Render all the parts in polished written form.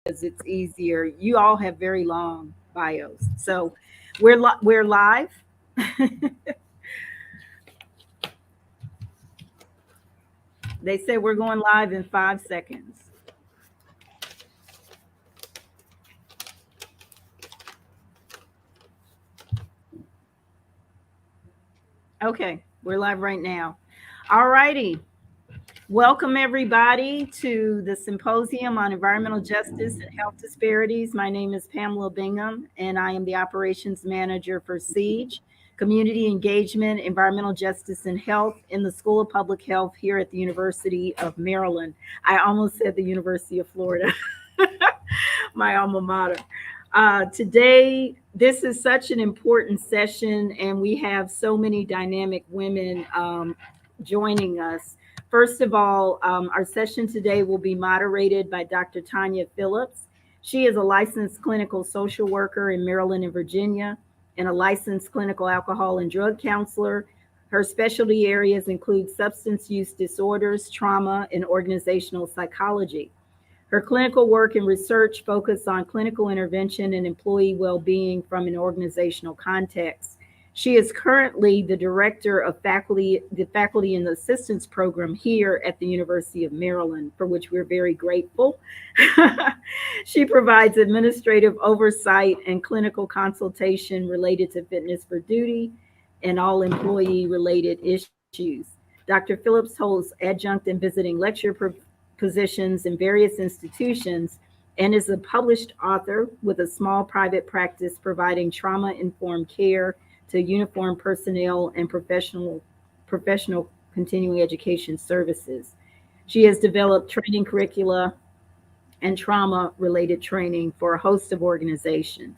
it's easier. You all have very long bios. So we're live. They said we're going live in 5 seconds. Okay, we're live right now. All righty. Welcome, everybody, to the Symposium on Environmental Justice and Health Disparities. My name is Pamela Bingham, and I am the Operations Manager for SIEGE, Community Engagement, Environmental Justice and Health in the School of Public Health here at the University of Maryland. I almost said the University of Florida, my alma mater. Today, this is such an important session, and we have so many dynamic women joining us. First of all, our session today will be moderated by Dr. Tanya Phillips. She is a licensed clinical social worker in Maryland and Virginia and a licensed clinical alcohol and drug counselor. Her specialty areas include substance use disorders, trauma, and organizational psychology. Her clinical work and research focus on clinical intervention and employee well-being from an organizational context. She is currently the director of the Faculty and Assistance Program here at the University of Maryland, for which we're very grateful. She provides administrative oversight and clinical consultation related to fitness for duty and all employee-related issues. Dr. Phillips holds adjunct and visiting lecture positions in various institutions and is a published author with a small private practice providing trauma-informed care to uniformed personnel and professional continuing education services. She has developed training curricula and trauma-related training for a host of organizations.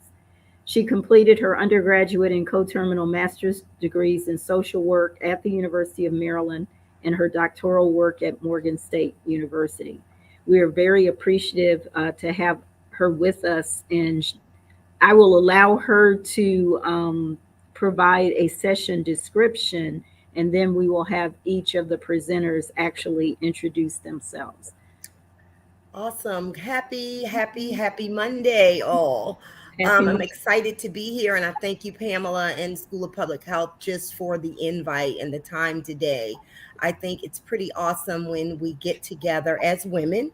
She completed her undergraduate and coterminal master's degrees in social work at the University of Maryland and her doctoral work at Morgan State University. We are very appreciative to have her with us, and I will allow her to provide a session description, and then we will have each of the presenters actually introduce themselves. Awesome. Happy Monday, all. Happy I'm excited to be here, and I thank you, Pamela, and School of Public Health, just for the invite and the time today. I think it's pretty awesome when we get together as women,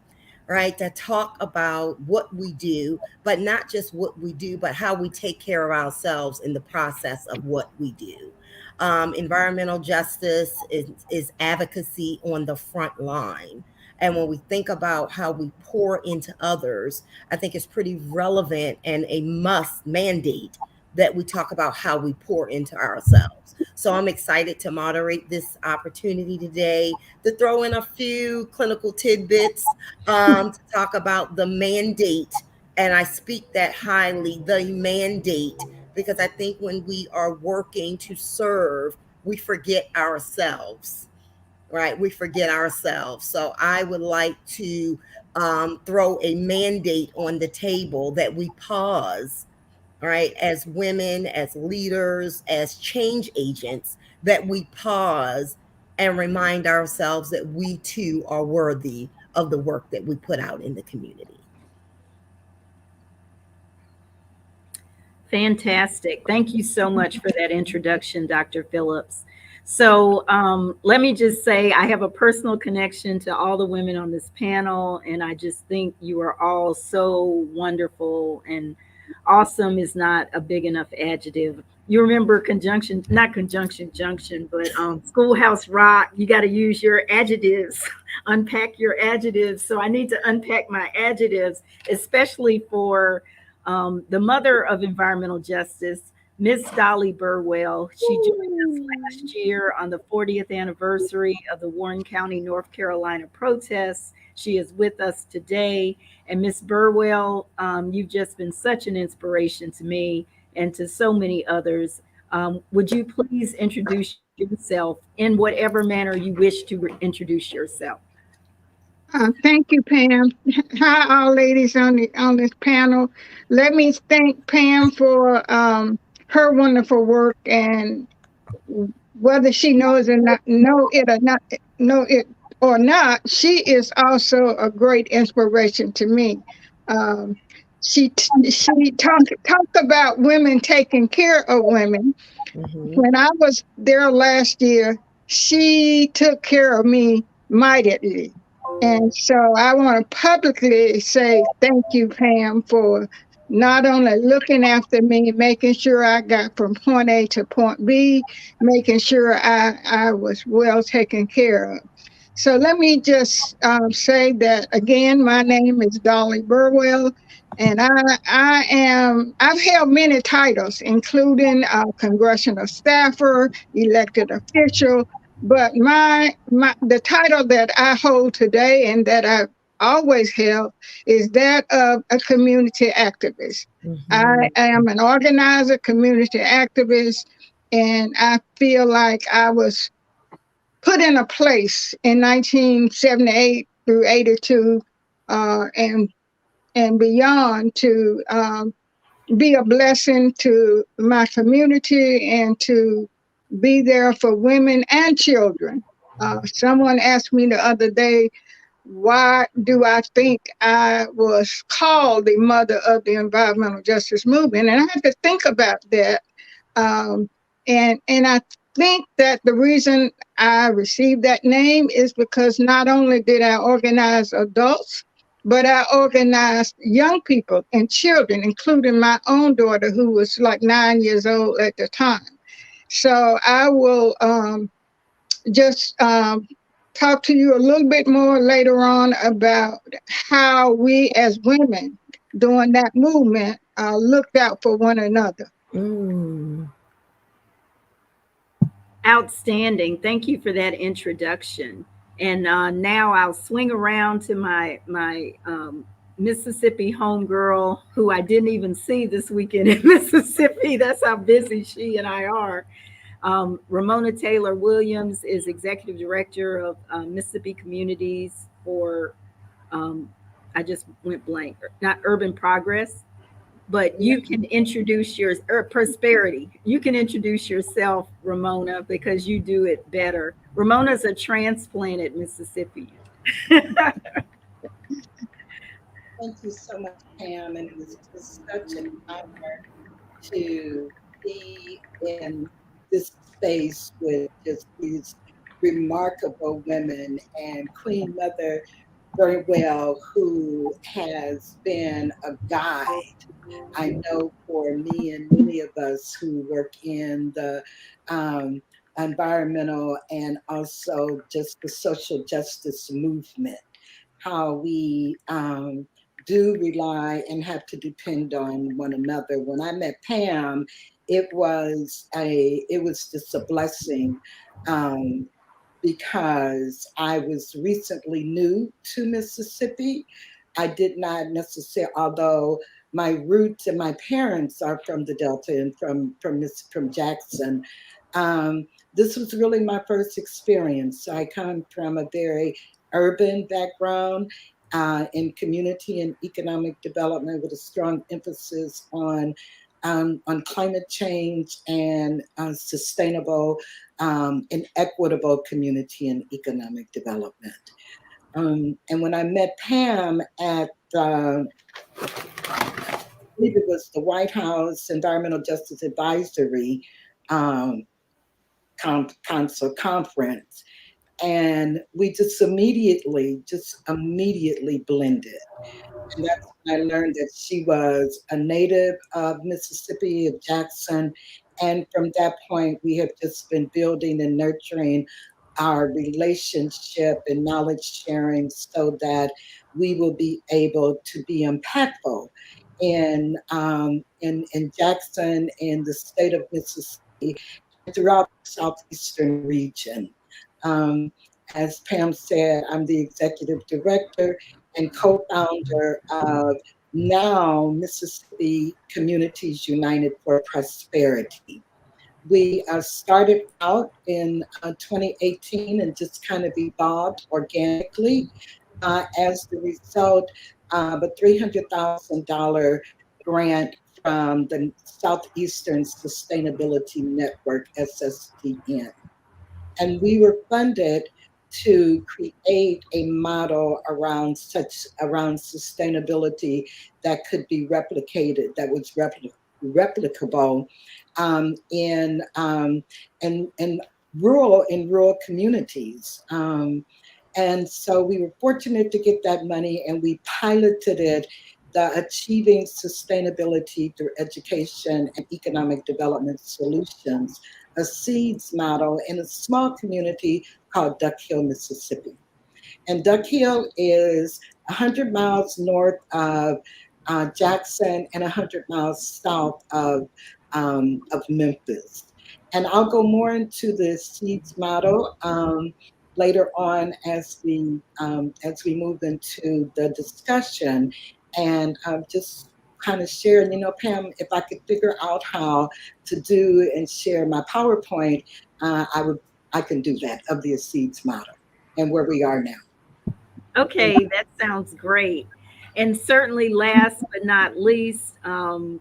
right, to talk about what we do, but not just what we do, but how we take care of ourselves in the process of what we do. Environmental justice is advocacy on the front line. And when we think about how we pour into others, I think it's pretty relevant and a must mandate that we talk about how we pour into ourselves. So I'm excited to moderate this opportunity today, to throw in a few clinical tidbits, to talk about the mandate. And I speak that highly, the mandate, because I think when we are working to serve, we forget ourselves. Right, we forget ourselves. So I would like to throw a mandate on the table that we pause, right, as women, as leaders, as change agents, that we pause and remind ourselves that we too are worthy of the work that we put out in the community. Fantastic. Thank you so much for that introduction, Dr. Phillips. So let me just say I have a personal connection to all the women on this panel, and I just think you are all so wonderful, and awesome is not a big enough adjective. You remember conjunction, not conjunction junction, but Schoolhouse Rock. You got to use your adjectives, unpack your adjectives. So I need to unpack my adjectives, especially for the mother of environmental justice, Miss Dolly Burwell. She joined us last year on the 40th anniversary of the Warren County, North Carolina protests. She is with us today. And Miss Burwell, you've just been such an inspiration to me and to so many others. Would you please introduce yourself in whatever manner you wish to introduce yourself? Thank you, Pam. Hi, all ladies on this panel. Let me thank Pam for her wonderful work, and whether she knows or not, know it or not, she is also a great inspiration to me. Um, she talked about women taking care of women. When I was there last year, she took care of me mightily. And so I want to publicly say thank you, Pam, for not only looking after me, making sure I got from point A to point B, making sure I was well taken care of. So let me just say that again, my name is Dolly Burwell, and I've held many titles, including congressional staffer, elected official, but the title that I hold today and that I've always held is that of a community activist. I am an organizer, community activist, and I feel like I was put in a place in 1978 through 82 and beyond to be a blessing to my community and to be there for women and children. Someone asked me the other day, why do I think I was called the mother of the environmental justice movement? And I had to think about that. And I think that the reason I received that name is because not only did I organize adults, but I organized young people and children, including my own daughter, who was like 9 years old at the time. So I will just talk to you a little bit more later on about how we as women during that movement looked out for one another. Outstanding. Thank you for that introduction. And now I'll swing around to my Mississippi homegirl, who I didn't even see this weekend in Mississippi. That's how busy she and I are. Ramona Taylor Williams is executive director of Mississippi Communities for, I just went blank, not Urban Progress, but you can introduce your Prosperity. You can introduce yourself, Ramona, because you do it better. Ramona's a transplanted Mississippian. Thank you so much, Pam. And it was just such an honor to be in this space with just these remarkable women, and Queen Mother Burwell, who has been a guide, I know, for me and many of us who work in the environmental and also just the social justice movement, how we do rely and have to depend on one another. When I met Pam, it was just a blessing, because I was recently new to Mississippi. I did not necessarily, although my roots and my parents are from the Delta and from Jackson. This was really my first experience. I come from a very urban background in community and economic development, with a strong emphasis on climate change and sustainable and equitable community and economic development. And when I met Pam at, I believe it was the White House Environmental Justice Advisory Council conference, and we just immediately blended. And that's when I learned that she was a native of Mississippi, of Jackson. And from that point, we have just been building and nurturing our relationship and knowledge sharing so that we will be able to be impactful in Jackson, in the state of Mississippi, and throughout the southeastern region. As Pam said, I'm the executive director and co-founder of now Mississippi Communities United for Prosperity. We started out in 2018 and just kind of evolved organically as the result of a $300,000 grant from the Southeastern Sustainability Network, SSTN. And we were funded to create a model around sustainability that could be replicated, that was replicable in rural communities. And so we were fortunate to get that money, and we piloted it, the Achieving Sustainability Through Education and Economic Development Solutions, a seeds model in a small community called Duck Hill, Mississippi. And Duck Hill is 100 miles north of Jackson and 100 miles south of Memphis. And I'll go more into the seeds model later on as we move into the discussion, and just kind of share. Pam, if I could figure out how to do and share my PowerPoint, I can do that, of the seeds model and where we are now. Okay, that sounds great. And certainly, last but not least, there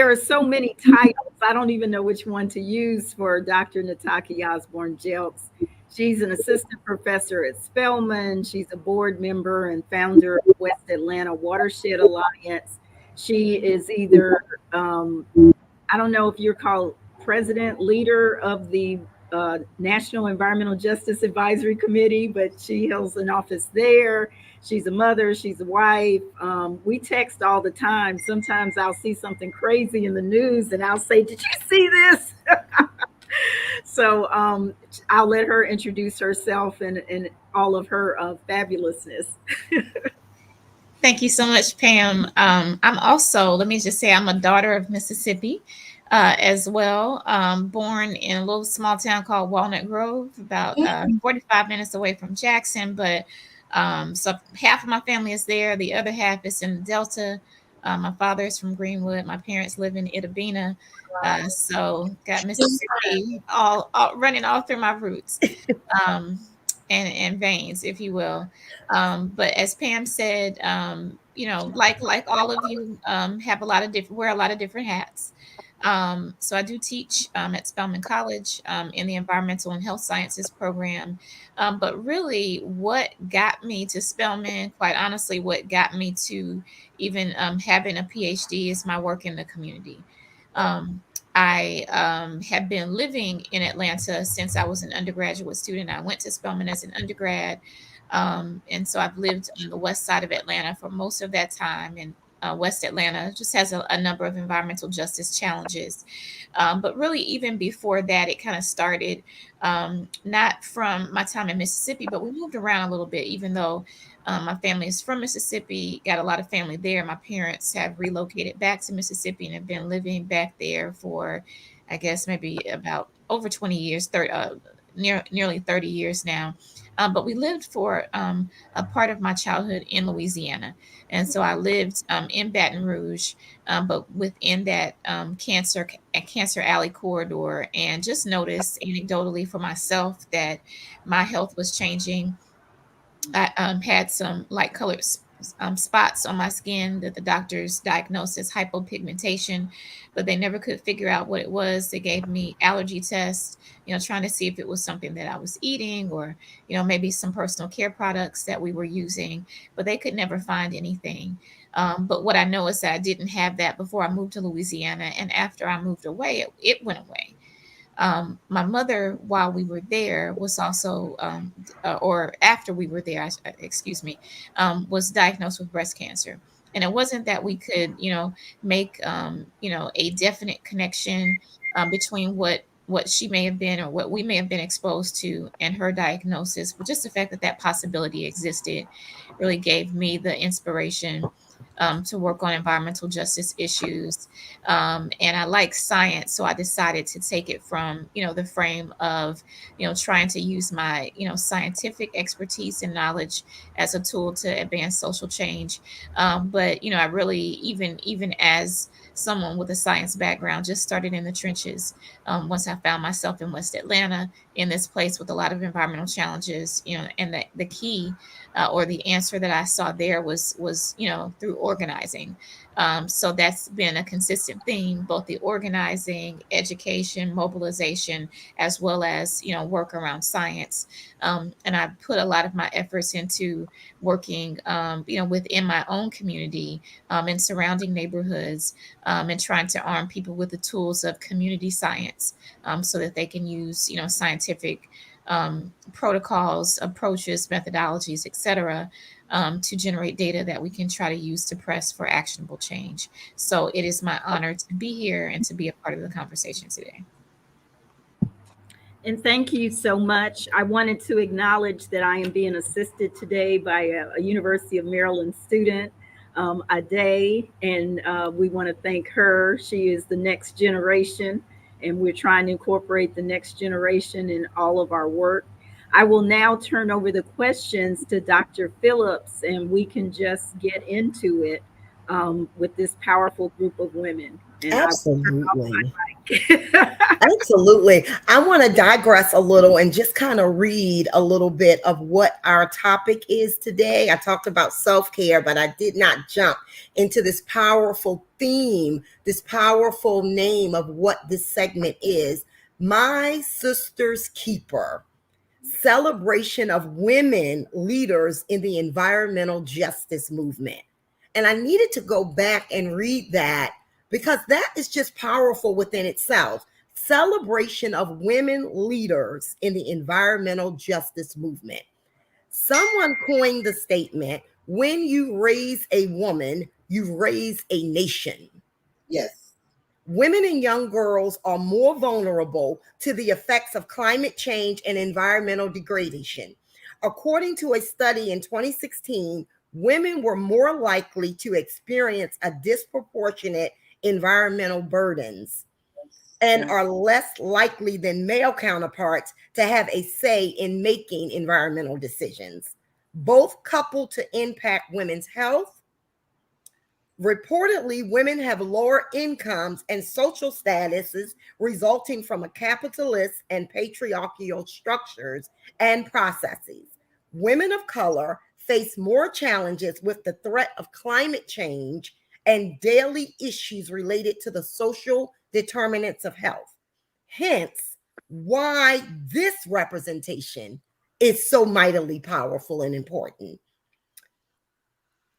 are so many titles. I don't even know which one to use for Dr. Nataki Osborne Jelks. She's an assistant professor at Spelman. She's a board member and founder of West Atlanta Watershed Alliance. She is either, I don't know if you're called president, leader of the National Environmental Justice Advisory Committee, but she holds an office there. She's a mother, she's a wife. We text all the time. Sometimes I'll see something crazy in the news and I'll say, "Did you see this?" So I'll let her introduce herself and all of her fabulousness. Thank you so much, Pam. I'm also, let me just say, I'm a daughter of Mississippi as well. Born in a little small town called Walnut Grove, about 45 minutes away from Jackson. But so half of my family is there. The other half is in the Delta. My father is from Greenwood. My parents live in Itabena. So got Mississippi all running all through my roots. And veins, if you will. But as Pam said, like all of you, have wear a lot of different hats. So I do teach at Spelman College in the Environmental and Health Sciences program. But really, what got me to Spelman, quite honestly, what got me to even having a PhD is my work in the community. I have been living in Atlanta since I was an undergraduate student. I went to Spelman as an undergrad. And so I've lived on the west side of Atlanta for most of that time. And West Atlanta just has a number of environmental justice challenges. But really, even before that, it kind of started not from my time in Mississippi, but we moved around a little bit, even though my family is from Mississippi, got a lot of family there. My parents have relocated back to Mississippi and have been living back there for, I guess, maybe about over 20 years, nearly 30 years now. But we lived for a part of my childhood in Louisiana. And so I lived in Baton Rouge, but within that Cancer Alley corridor, and just noticed anecdotally for myself that my health was changing. I had some light colored spots on my skin that the doctors diagnosed as hypopigmentation, but they never could figure out what it was. They gave me allergy tests, trying to see if it was something that I was eating or, maybe some personal care products that we were using, but they could never find anything. But what I know is that I didn't have that before I moved to Louisiana. And after I moved away, it went away. My mother, while we were there, was also, or after we were there, was diagnosed with breast cancer. And it wasn't that we could, make, a definite connection between what she may have been or what we may have been exposed to and her diagnosis, but just the fact that that possibility existed really gave me the inspiration to work on environmental justice issues. And I like science, so I decided to take it from, the frame of, trying to use my, scientific expertise and knowledge as a tool to advance social change. But, I really, even as someone with a science background, just started in the trenches. Once I found myself in West Atlanta, in this place with a lot of environmental challenges, and the key or the answer that I saw there was, through organizing. So that's been a consistent theme, both the organizing, education, mobilization, as well as, work around science. And I put a lot of my efforts into working, within my own community, in surrounding neighborhoods, and trying to arm people with the tools of community science, so that they can use, scientific protocols, approaches, methodologies, etc., to generate data that we can try to use to press for actionable change. So it is my honor to be here and to be a part of the conversation today. And thank you so much. I wanted to acknowledge that I am being assisted today by a University of Maryland student, Ade, and we want to thank her. She is the next generation, and we're trying to incorporate the next generation in all of our work. I will now turn over the questions to Dr. Phillips, and we can just get into it with this powerful group of women. And absolutely. Absolutely. I want to digress a little and just kind of read a little bit of what our topic is today. I talked about self-care, but I did not jump into this powerful theme, this powerful name of what this segment is. My Sister's Keeper. Celebration of women leaders in the environmental justice movement. And I needed to go back and read that because that is just powerful within itself. Celebration of women leaders in the environmental justice movement. Someone coined the statement, when you raise a woman, you raise a nation. Yes. Women and young girls are more vulnerable to the effects of climate change and environmental degradation. According to a study in 2016, women were more likely to experience a disproportionate environmental burdens and are less likely than male counterparts to have a say in making environmental decisions, both coupled to impact women's health. Reportedly, women have lower incomes and social statuses resulting from a capitalist and patriarchal structures and processes. Women of color face more challenges with the threat of climate change and daily issues related to the social determinants of health. Hence, why this representation is so mightily powerful and important.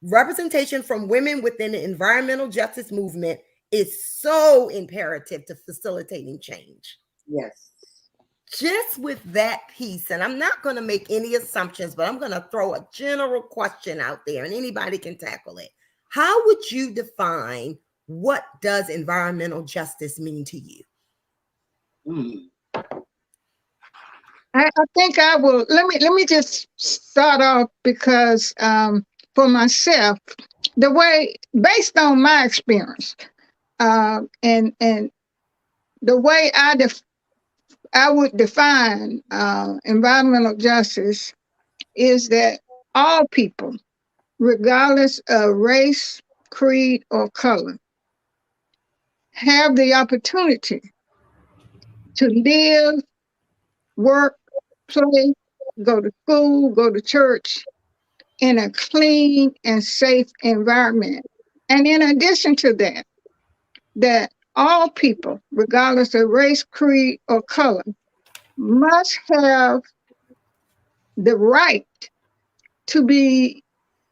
Representation from women within the environmental justice movement is so imperative to facilitating change. Yes. Just with that piece, and I'm not going to make any assumptions, but I'm going to throw a general question out there and anybody can tackle it. How would you define what does environmental justice mean to you? I think I will. Let me just start off because for myself, the way based on my experience, and the way I would define environmental justice is that all people, regardless of race, creed, or color, have the opportunity to live, work, play, go to school, go to church in a clean and safe environment. And in addition to that, that all people, regardless of race, creed, or color, must have the right to be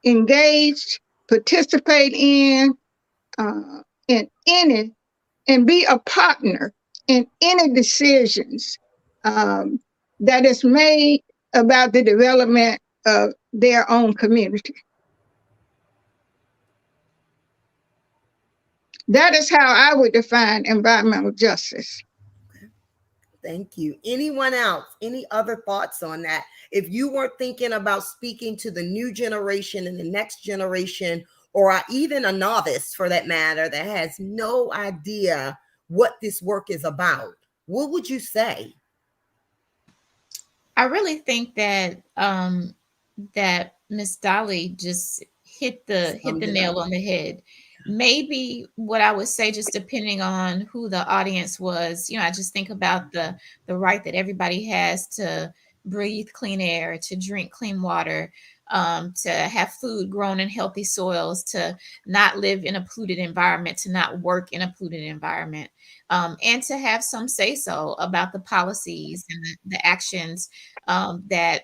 engaged, participate in any, and be a partner in any decisions that is made about the development of their own community. That is how I would define environmental justice. Thank you. Anyone else? Any other thoughts on that? If you were thinking about speaking to the new generation and the next generation, or even a novice for that matter, that has no idea what this work is about, what would you say? I really think that that Miss Dolly just hit the nail on the head. Maybe what I would say, just depending on who the audience was, I just think about the right that everybody has to breathe clean air, to drink clean water, to have food grown in healthy soils, to not live in a polluted environment, to not work in a polluted environment, and to have some say so about the policies and the actions that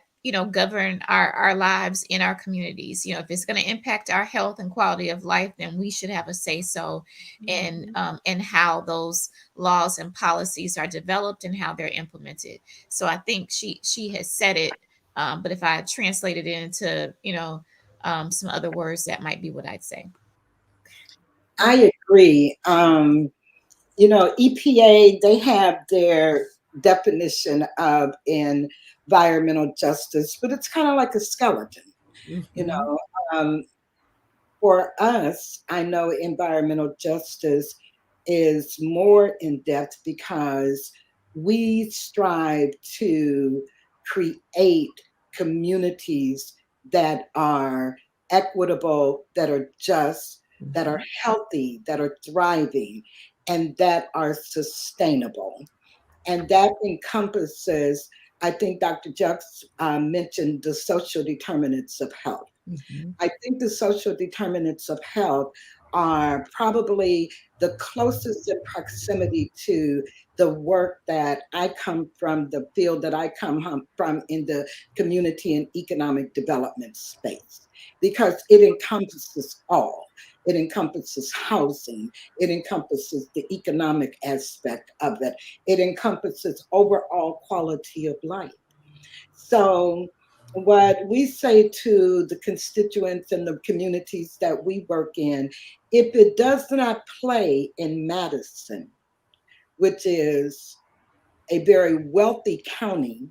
govern our lives in our communities. If it's going to impact our health and quality of life, then we should have a say so in how those laws and policies are developed and how they're implemented. So I think she has said it, but if I translated it into some other words, that might be what I'd say. I agree. EPA, they have their definition of environmental justice, but it's kind of like a skeleton. For us, I know environmental justice is more in depth because we strive to create communities that are equitable, that are just, that are healthy, that are thriving, and that are sustainable. And that encompasses, I think Dr. Jux mentioned the social determinants of health. I think the social determinants of health are probably the closest in proximity to the work that I come from, the field that I come from in the community and economic development space, because it encompasses all. It encompasses housing. It encompasses the economic aspect of it. It encompasses overall quality of life. So what we say to the constituents and the communities that we work in, if it does not play in Madison, which is a very wealthy county,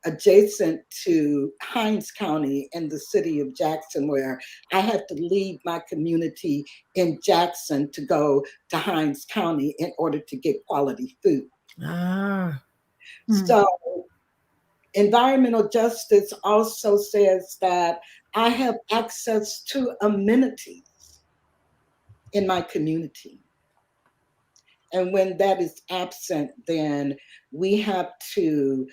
adjacent to Hinds County in the city of Jackson, where I have to leave my community in Jackson to go to Hinds County in order to get quality food. So environmental justice also says that I have access to amenities in my community. And when that is absent, then we have to,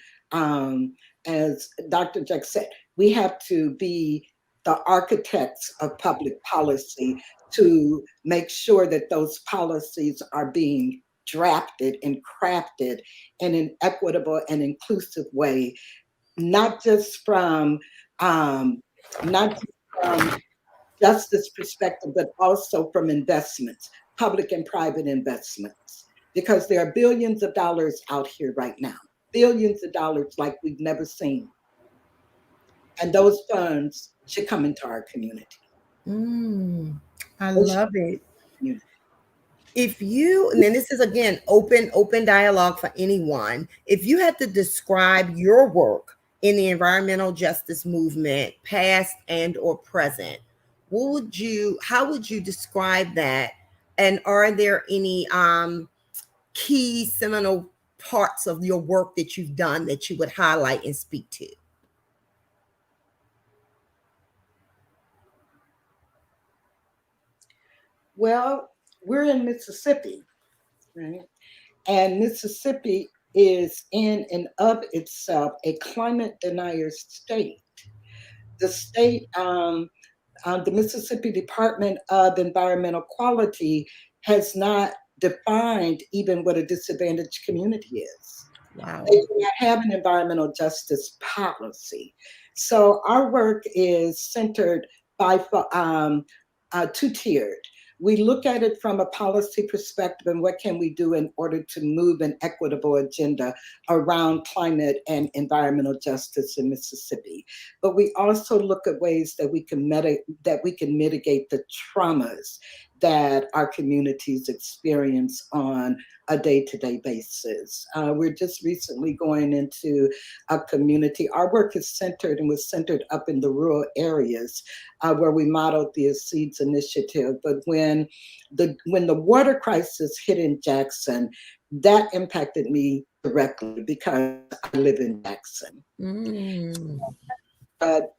as Dr. Jack said, we have to be the architects of public policy to make sure that those policies are being drafted and crafted in an equitable and inclusive way, not just from justice perspective, but also from investments, public and private investments, because there are billions of dollars out here right now, billions of dollars like we've never seen. And those funds should come into our community. I love it. If you, and then this is again, open dialogue for anyone. If you had to describe your work in the environmental justice movement, past and or present, how would you describe that? And are there any key seminal parts of your work that you've done that you would highlight and speak to? Well, we're in Mississippi, right? And Mississippi is in and of itself a climate denier state. The state, the Mississippi Department of Environmental Quality has not defined even what a disadvantaged community is. Wow. They do not have an environmental justice policy. So our work is centered by two-tiered. We look at it from a policy perspective and what can we do in order to move an equitable agenda around climate and environmental justice in Mississippi. But we also look at ways that we can mitigate the traumas that our communities experience on a day-to-day basis. We're just recently going into a community. Our work is centered and was centered up in the rural areas where we modeled the Seeds Initiative. But when the water crisis hit in Jackson, that impacted me directly because I live in Jackson. But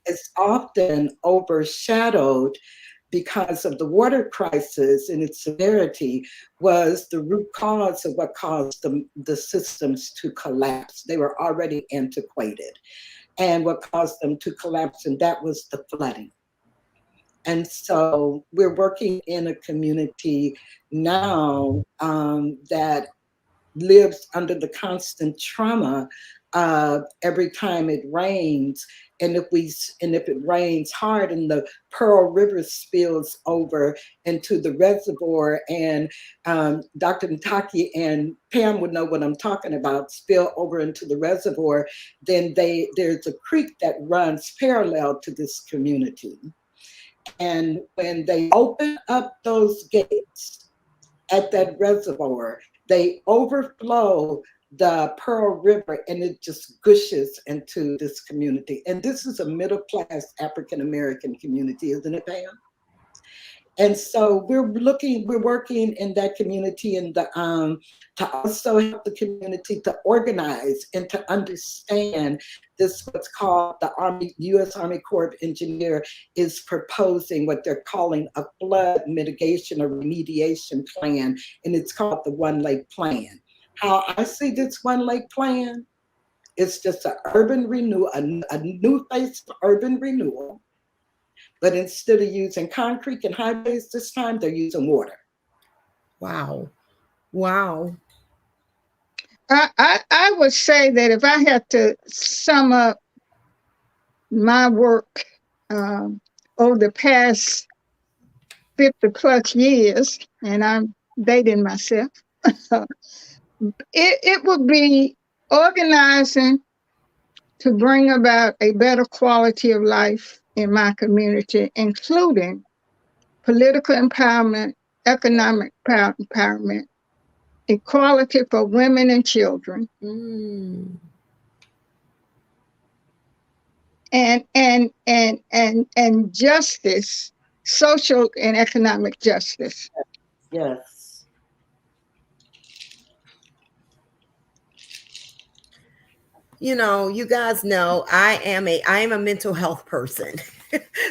it's often overshadowed because of the water crisis and its severity was the root cause of what caused the systems to collapse. They were already antiquated. and what caused them to collapse, and that was the flooding. And so we're working in a community now that lives under the constant trauma every time it rains. And if it rains hard and the Pearl River spills over into the reservoir, and Dr. Nataki and Pam would know what I'm talking about, spill over into the reservoir, then there's a creek that runs parallel to this community. And when they open up those gates at that reservoir, they overflow the Pearl River, and it just gushes into this community. And this is a middle-class African-American community, isn't it, Pam? And so we're working in that community, and to also help the community to organize and to understand this, what's called the U.S. Army Corps of Engineers is proposing what they're calling a flood mitigation or remediation plan, and it's called the One Lake Plan. How I see this One Lake Plan, it's just an urban renewal, a new face of urban renewal. But instead of using concrete and highways this time, they're using water. Wow. Wow. I would say that if I had to sum up my work over the past 50 plus years, and I'm dating myself, it would be organizing to bring about a better quality of life in my community, including political empowerment, economic empowerment, equality for women and children, and justice, social and economic justice. Yes. You know, you guys know I am a mental health person.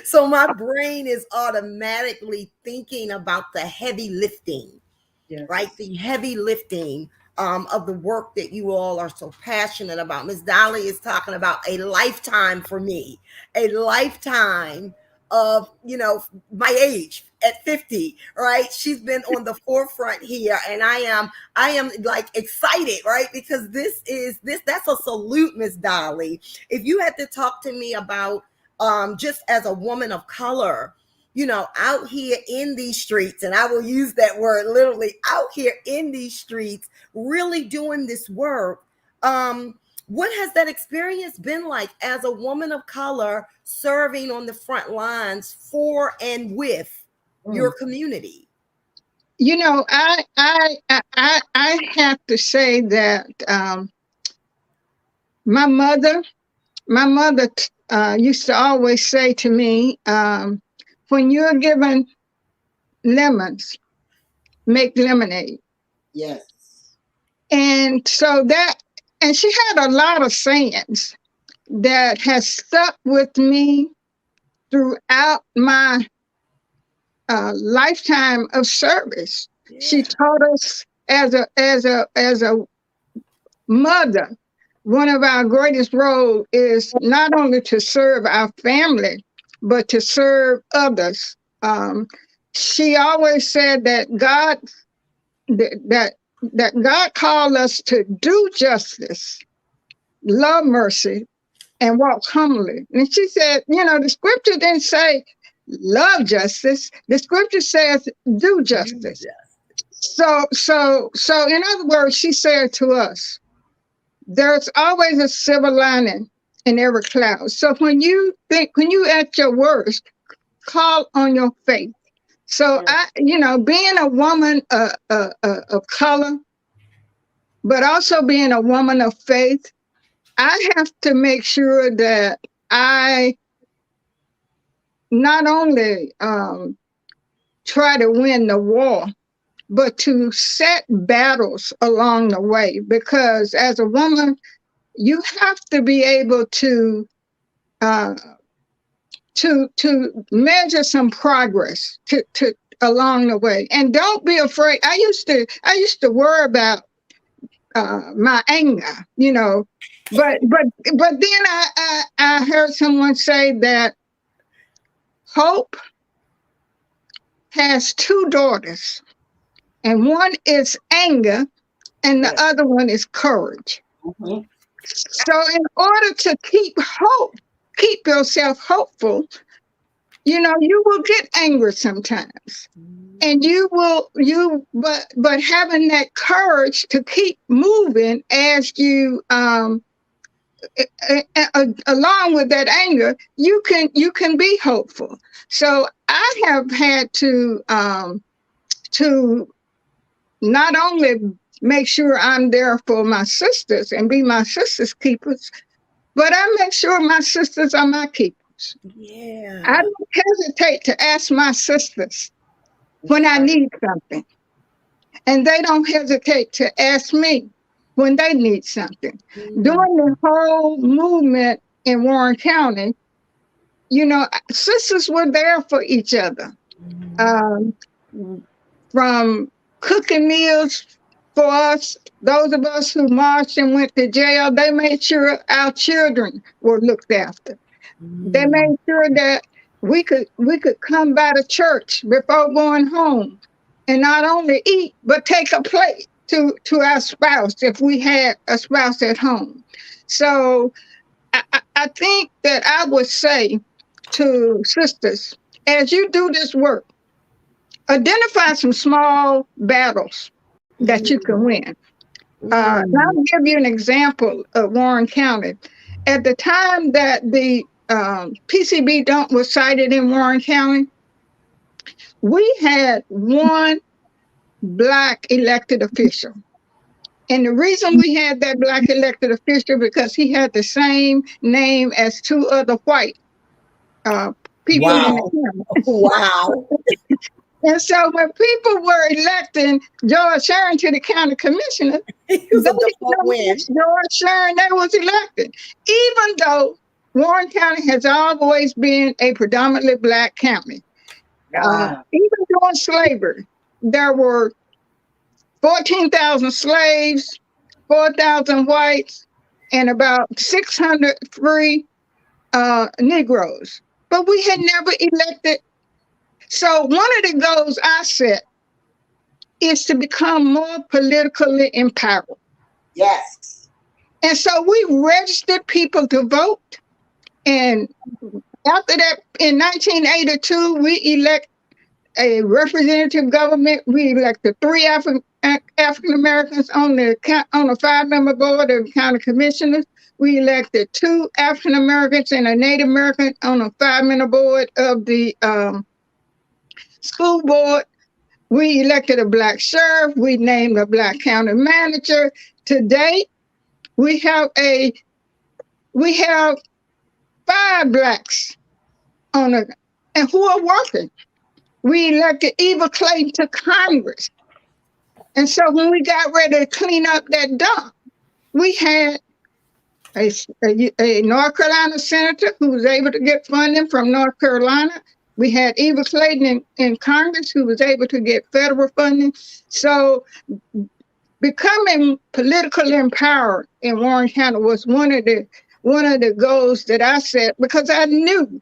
So my brain is automatically thinking about the heavy lifting, Yes. right? The heavy lifting of the work that you all are so passionate about. Ms. Dolly is talking about a lifetime for me, a lifetime of, you know, my age at 50, right? She's been on the forefront here, and I am like excited, right? Because that's a salute, Ms. Dolly. If you had to talk to me about just as a woman of color, you know, out here in these streets, and I will use that word literally, out here in these streets, really doing this work. What has that experience been like as a woman of color serving on the front lines for and with your community? You know, I have to say that my mother used to always say to me, when you're given lemons, make lemonade. Yes. And so and she had a lot of sayings that has stuck with me throughout my lifetime of service. Yeah. She taught us as a mother, one of our greatest roles is not only to serve our family, but to serve others. She always said that God called us to do justice, love mercy, and walk humbly. And she said, you know, the scripture didn't say love justice. The scripture says do justice. So in other words, she said to us, there's always a silver lining in every cloud. So when you at your worst, call on your faith. So being a woman of color, but also being a woman of faith, I have to make sure that I not only try to win the war, but to set battles along the way. Because as a woman, you have to be able to measure some progress to along the way, and don't be afraid. I used to worry about my anger, you know, but then I heard someone say that Hope has two daughters, and one is anger, and the Yes. other one is courage. Mhm. So, in order to keep yourself hopeful, you know, you will get angry sometimes, and but having that courage to keep moving as you along with that anger, you can be hopeful. So I have had to not only make sure I'm there for my sisters and be my sisters' keepers, but I make sure my sisters are my keepers. Yeah. I don't hesitate to ask my sisters when I need something, and they don't hesitate to ask me when they need something. During the whole movement in Warren County, you know, sisters were there for each other. Um, from cooking meals for us, those of us who marched and went to jail, they made sure our children were looked after. They made sure that we could come by the church before going home and not only eat, but take a plate to our spouse if we had a spouse at home. So I think that I would say to sisters, as you do this work, identify some small battles that you can win. I'll give you an example of Warren County. At the time that the PCB dump was sited in Warren County, we had one Black elected official. And the reason we had that Black elected official because he had the same name as two other white people in the county. Wow. And so when people were electing George Sherman to the county commissioner, It was a default win. George Sherman that was elected, even though Warren County has always been a predominantly Black county. Wow. Even during slavery, there were 14,000 slaves, 4,000 whites, and about 600 free Negroes. But we had never elected. So one of the goals I set is to become more politically empowered. Yes. And so we registered people to vote. And after that, in 1982, we elect a representative government. We elected 3 African Americans on the 5-member board of county commissioners. We elected 2 African Americans and a Native American on a 5-member board of the school board. We elected a Black sheriff. We named a Black county manager. Today, we have 5 Blacks on it, and who are working. We elected Eva Clayton to Congress. And so when we got ready to clean up that dump, we had a North Carolina senator who was able to get funding from North Carolina. We had Eva Clayton in Congress who was able to get federal funding. So becoming politically empowered in Warren County was one of the goals that I set, because I knew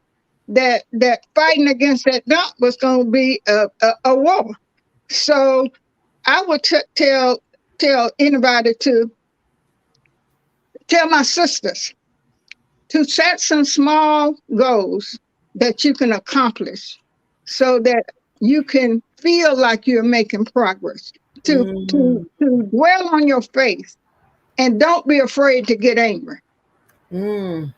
that fighting against that dump was going to be a war. So I would tell anybody to tell my sisters to set some small goals that you can accomplish so that you can feel like you're making progress. To dwell on your faith and don't be afraid to get angry. Ooh,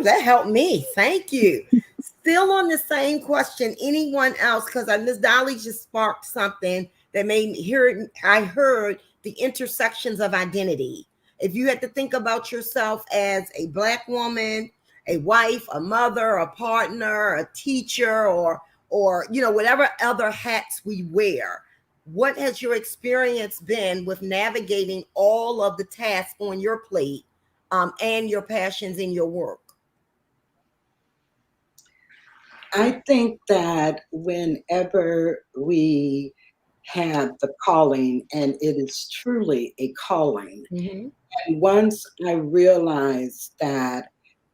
that helped me. Thank you. Still on the same question. Anyone else? Because Ms. Dolly just sparked something that made me hear it. I heard the intersections of identity. If you had to think about yourself as a Black woman, a wife, a mother, a partner, a teacher, or whatever other hats we wear, what has your experience been with navigating all of the tasks on your plate and your passions in your work? I think that whenever we had the calling, and it is truly a calling. Mm-hmm. And once I realized that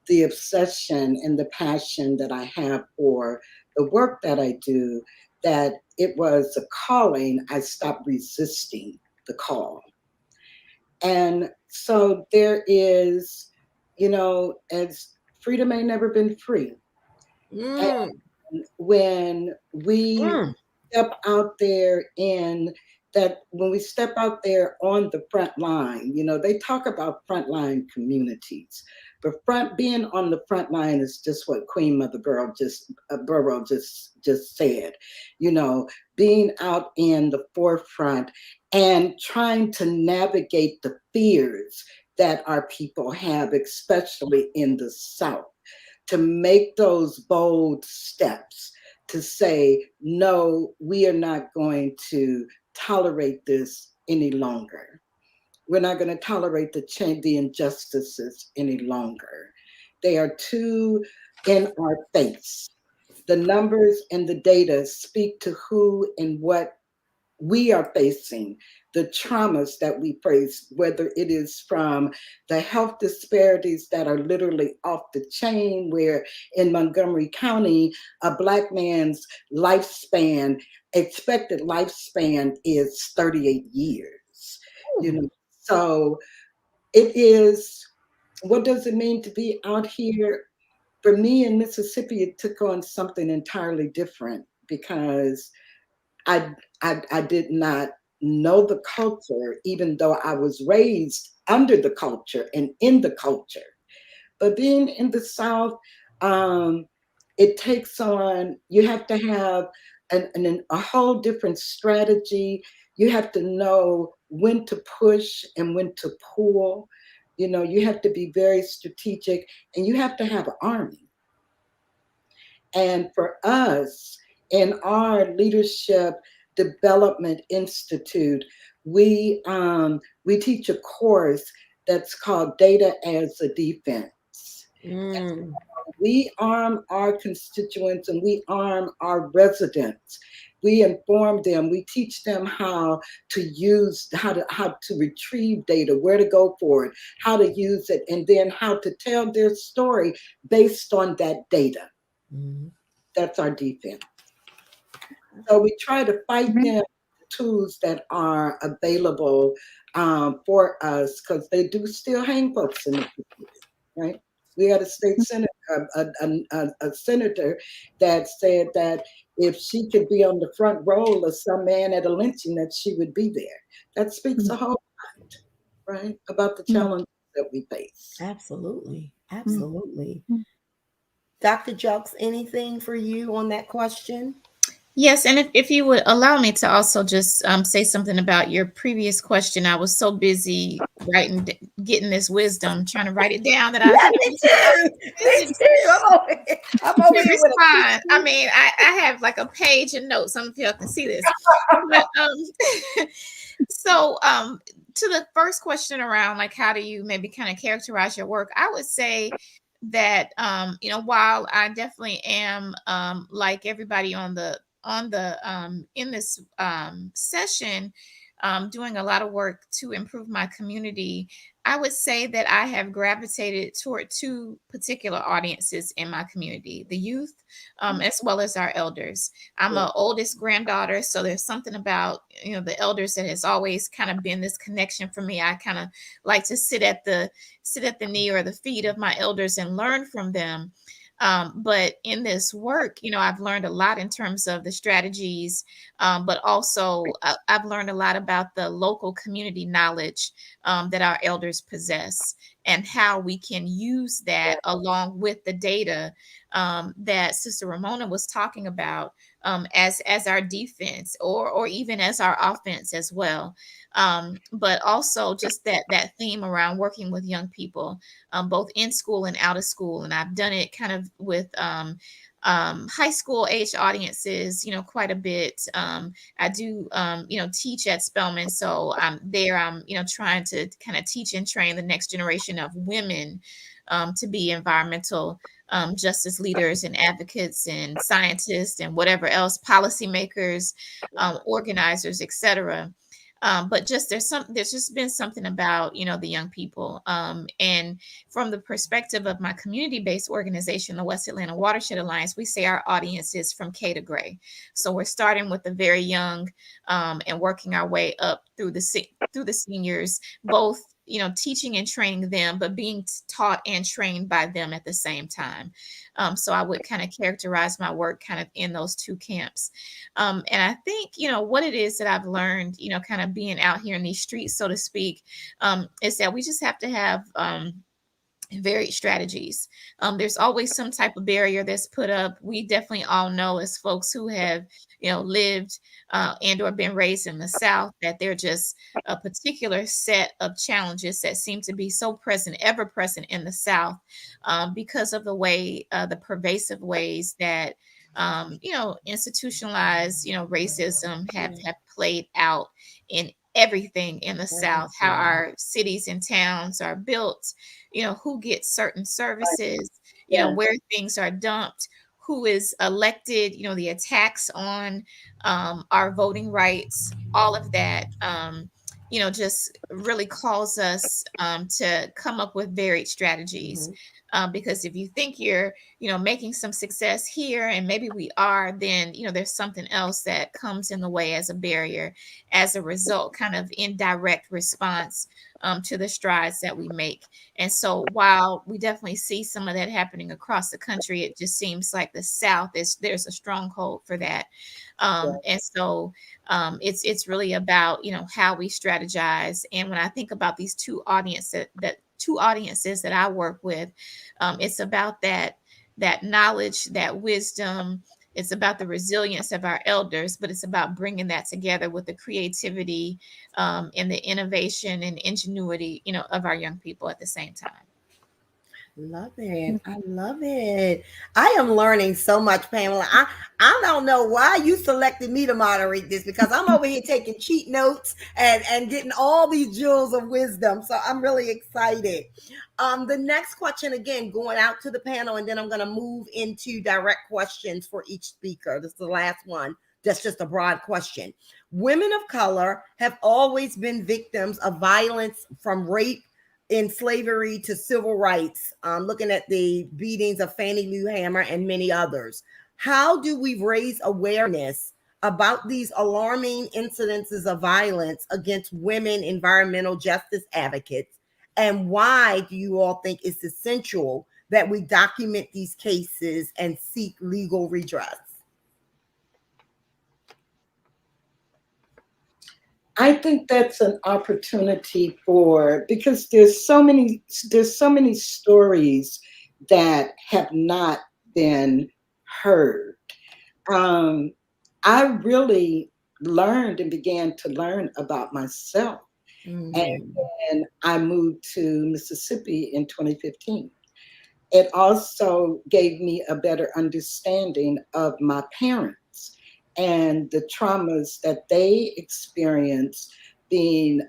the obsession and the passion that I have for the work that I do, that it was a calling, I stopped resisting the call. And so there is, as freedom ain't never been free. Mm. And when we step out there when we step out there on the front line, they talk about frontline communities, but being on the front line is just what Queen Mother Burrow just said, being out in the forefront and trying to navigate the fears that our people have, especially in the South, to make those bold steps to say, no, we are not going to tolerate this any longer. We're not going to tolerate the injustices any longer. They are too in our face. The numbers and the data speak to who and what we are facing, the traumas that we face, whether it is from the health disparities that are literally off the chain, where in Montgomery County, a Black man's expected lifespan is 38 years. So it is, what does it mean to be out here? For me in Mississippi, it took on something entirely different because I did not know the culture, even though I was raised under the culture and in the culture. But being in the South, it takes on, you have to have a whole different strategy. You have to know when to push and when to pull. You have to be very strategic, and you have to have an army. And for us, in our Leadership Development Institute, we teach a course that's called Data as a Defense. Mm. We arm our constituents and we arm our residents. We inform them, we teach them how to retrieve data, where to go for it, how to use it, and then how to tell their story based on that data. Mm. That's our defense. So we try to fight them with tools that are available for us, because they do still hang folks in the community, right? We had a state senator, a senator that said that if she could be on the front row of some man at a lynching, that she would be there. That speaks a whole lot, right, about the challenges that we face. Absolutely. Absolutely. Dr. Jokes, anything for you on that question? Yes, and if you would allow me to also just say something about your previous question. I was so busy getting this wisdom, trying to write it down that I'm over here with fine. I mean, I have like a page of notes. Some of y'all can see this. But, so to the first question around like how do you maybe kind of characterize your work, I would say that while I definitely am like everybody in this session, doing a lot of work to improve my community, I would say that I have gravitated toward two particular audiences in my community: the youth, as well as our elders. I'm an oldest granddaughter, so there's something about the elders that has always kind of been this connection for me. I kind of like to sit at the knee or the feet of my elders and learn from them. But in this work, I've learned a lot in terms of the strategies, but also I've learned a lot about the local community knowledge that our elders possess, and how we can use that along with the data that Sister Ramona was talking about as our defense, or even as our offense as well. But also just that theme around working with young people, both in school and out of school. And I've done it kind of with high school age audiences, quite a bit. I do, teach at Spelman. So I'm trying to kind of teach and train the next generation of women to be environmental justice leaders and advocates and scientists and whatever else, policymakers, organizers, etc. But just there's just been something about, the young people. And from the perspective of my community-based organization, the West Atlanta Watershed Alliance, we say our audience is from K to Gray. So we're starting with the very young, and working our way up through the seniors, both teaching and training them, but being taught and trained by them at the same time. So I would kind of characterize my work kind of in those two camps. And I think, what it is that I've learned, kind of being out here in these streets, so to speak, is that we just have to have varied strategies. There's always some type of barrier that's put up. We definitely all know, as folks who have, lived and or been raised in the South, that they're just a particular set of challenges that seem to be so present, ever present in the South, because of the way, the pervasive ways that, institutionalized, racism have played out in everything in the South, how our cities and towns are built, who gets certain services, where things are dumped, who is elected, the attacks on our voting rights, all of that, just really calls us to come up with varied strategies. Because if you think you're, making some success here, and maybe we are, then, there's something else that comes in the way as a barrier, as a result, kind of indirect response to the strides that we make. And so while we definitely see some of that happening across the country, it just seems like the South there's a stronghold for that. And so it's really about, how we strategize. And when I think about these two audiences that I work with, it's about that knowledge, that wisdom. It's about the resilience of our elders, but it's about bringing that together with the creativity, and the innovation and ingenuity, of our young people at the same time. Love it. I love it. I am learning so much, Pamela. I don't know why you selected me to moderate this, because I'm over here taking cheat notes and getting all these jewels of wisdom. So I'm really excited. The next question, again, going out to the panel, and then I'm going to move into direct questions for each speaker. This is the last one. That's just a broad question. Women of color have always been victims of violence, from rape in slavery to civil rights, looking at the beatings of Fannie Lou Hamer and many others. How do we raise awareness about these alarming incidences of violence against women environmental justice advocates? And why do you all think it's essential that we document these cases and seek legal redress? I think that's an opportunity because there's so many stories that have not been heard. I really learned and began to learn about myself. And then I moved to Mississippi in 2015. It also gave me a better understanding of my parents and the traumas that they experienced, being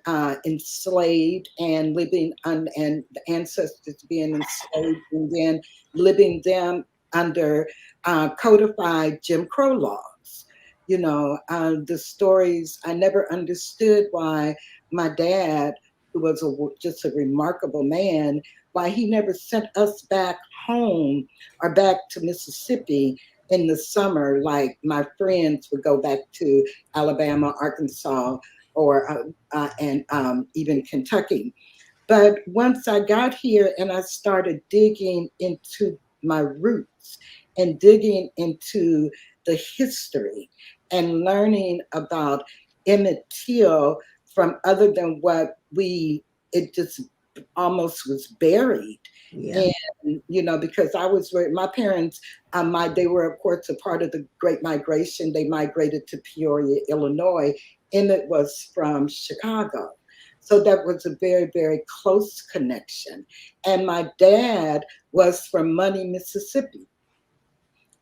enslaved and living and the ancestors being enslaved, and then living them under codified Jim Crow laws. The stories, I never understood why my dad, who was just a remarkable man, why he never sent us back home or back to Mississippi in the summer, like my friends would go back to Alabama, Arkansas, or and even Kentucky. But once I got here and I started digging into my roots and digging into the history and learning about Emmett Till from other than what it just almost was buried. Yeah. And, because my parents, they were, of course, a part of the Great Migration. They migrated to Peoria, Illinois. Emmett was from Chicago. So that was a very, very close connection. And my dad was from Money, Mississippi,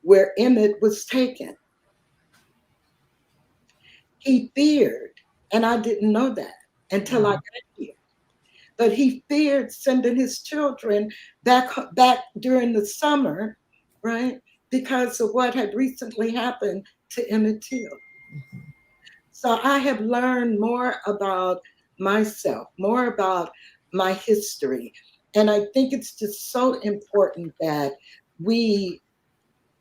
where Emmett was taken. He feared, and I didn't know that until I got here. but he feared sending his children back during the summer, right? Because of what had recently happened to Emmett Till. So I have learned more about myself, more about my history. And I think it's just so important that we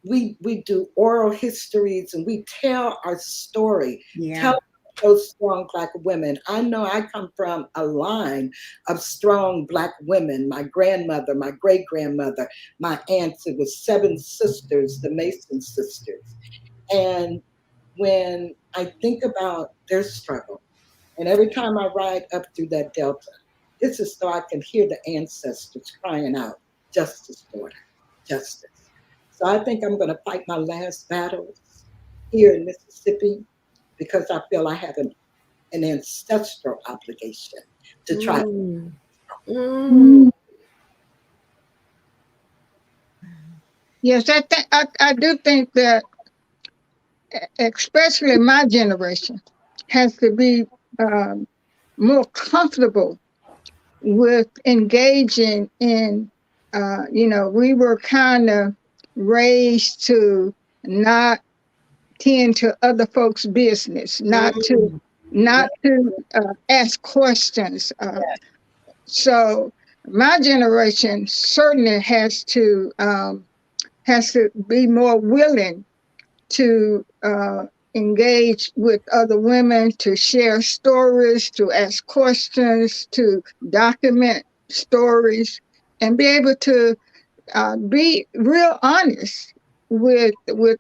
we do oral histories and we tell our story. Yeah. Tell those strong Black women. I know I come from a line of strong Black women. My grandmother, my great grandmother, my aunts. It was 7 sisters, the Mason sisters. And when I think about their struggle, and every time I ride up through that Delta, it's as though I can hear the ancestors crying out, justice, daughter, justice. So I think I'm going to fight my last battles here in Mississippi because I feel I have an ancestral obligation to try. Yes, I do think that, especially my generation, has to be more comfortable with engaging in, we were kind of raised to not tend to other folks' business, not to ask questions. So my generation certainly has to be more willing to engage with other women, to share stories, to ask questions, to document stories, and be able to be real honest with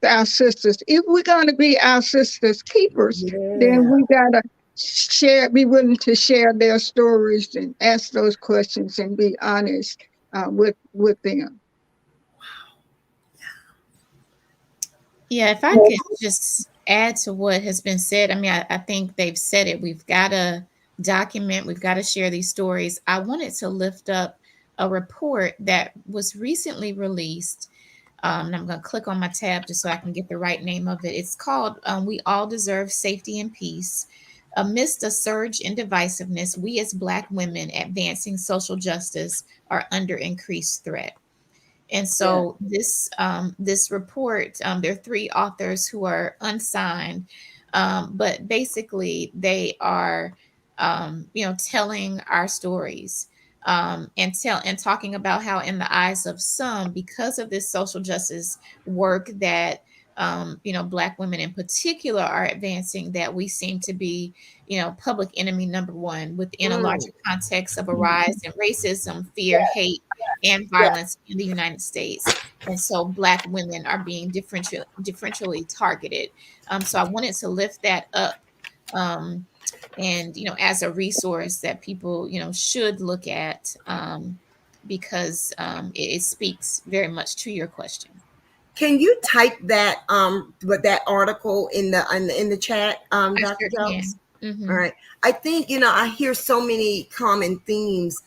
our sisters. If we're going to be our sisters' keepers, then we gotta be willing to share their stories and ask those questions and be honest with them. Yeah, if I could just add to what has been said, I mean, I think they've said it. We've got to document, we've got to share these stories. I wanted to lift up a report that was recently released. And I'm going to click on my tab just so I can get the right name of it. It's called We All Deserve Safety and Peace. Amidst a surge in divisiveness, we as Black women advancing social justice are under increased threat. And so this report, there are 3 authors who are unsigned, but basically they are, telling our stories, and talking about how, in the eyes of some, because of this social justice work that Black women in particular are advancing, that we seem to be, public enemy number 1 within a larger context of a rise in racism, fear, hate, and violence in the United States. And so Black women are being differentially targeted. So I wanted to lift that up, and as a resource that people should look at, because it speaks very much to your question. Can you type that that article in the chat, Dr. Jones? Mm-hmm. All right. I think I hear so many common themes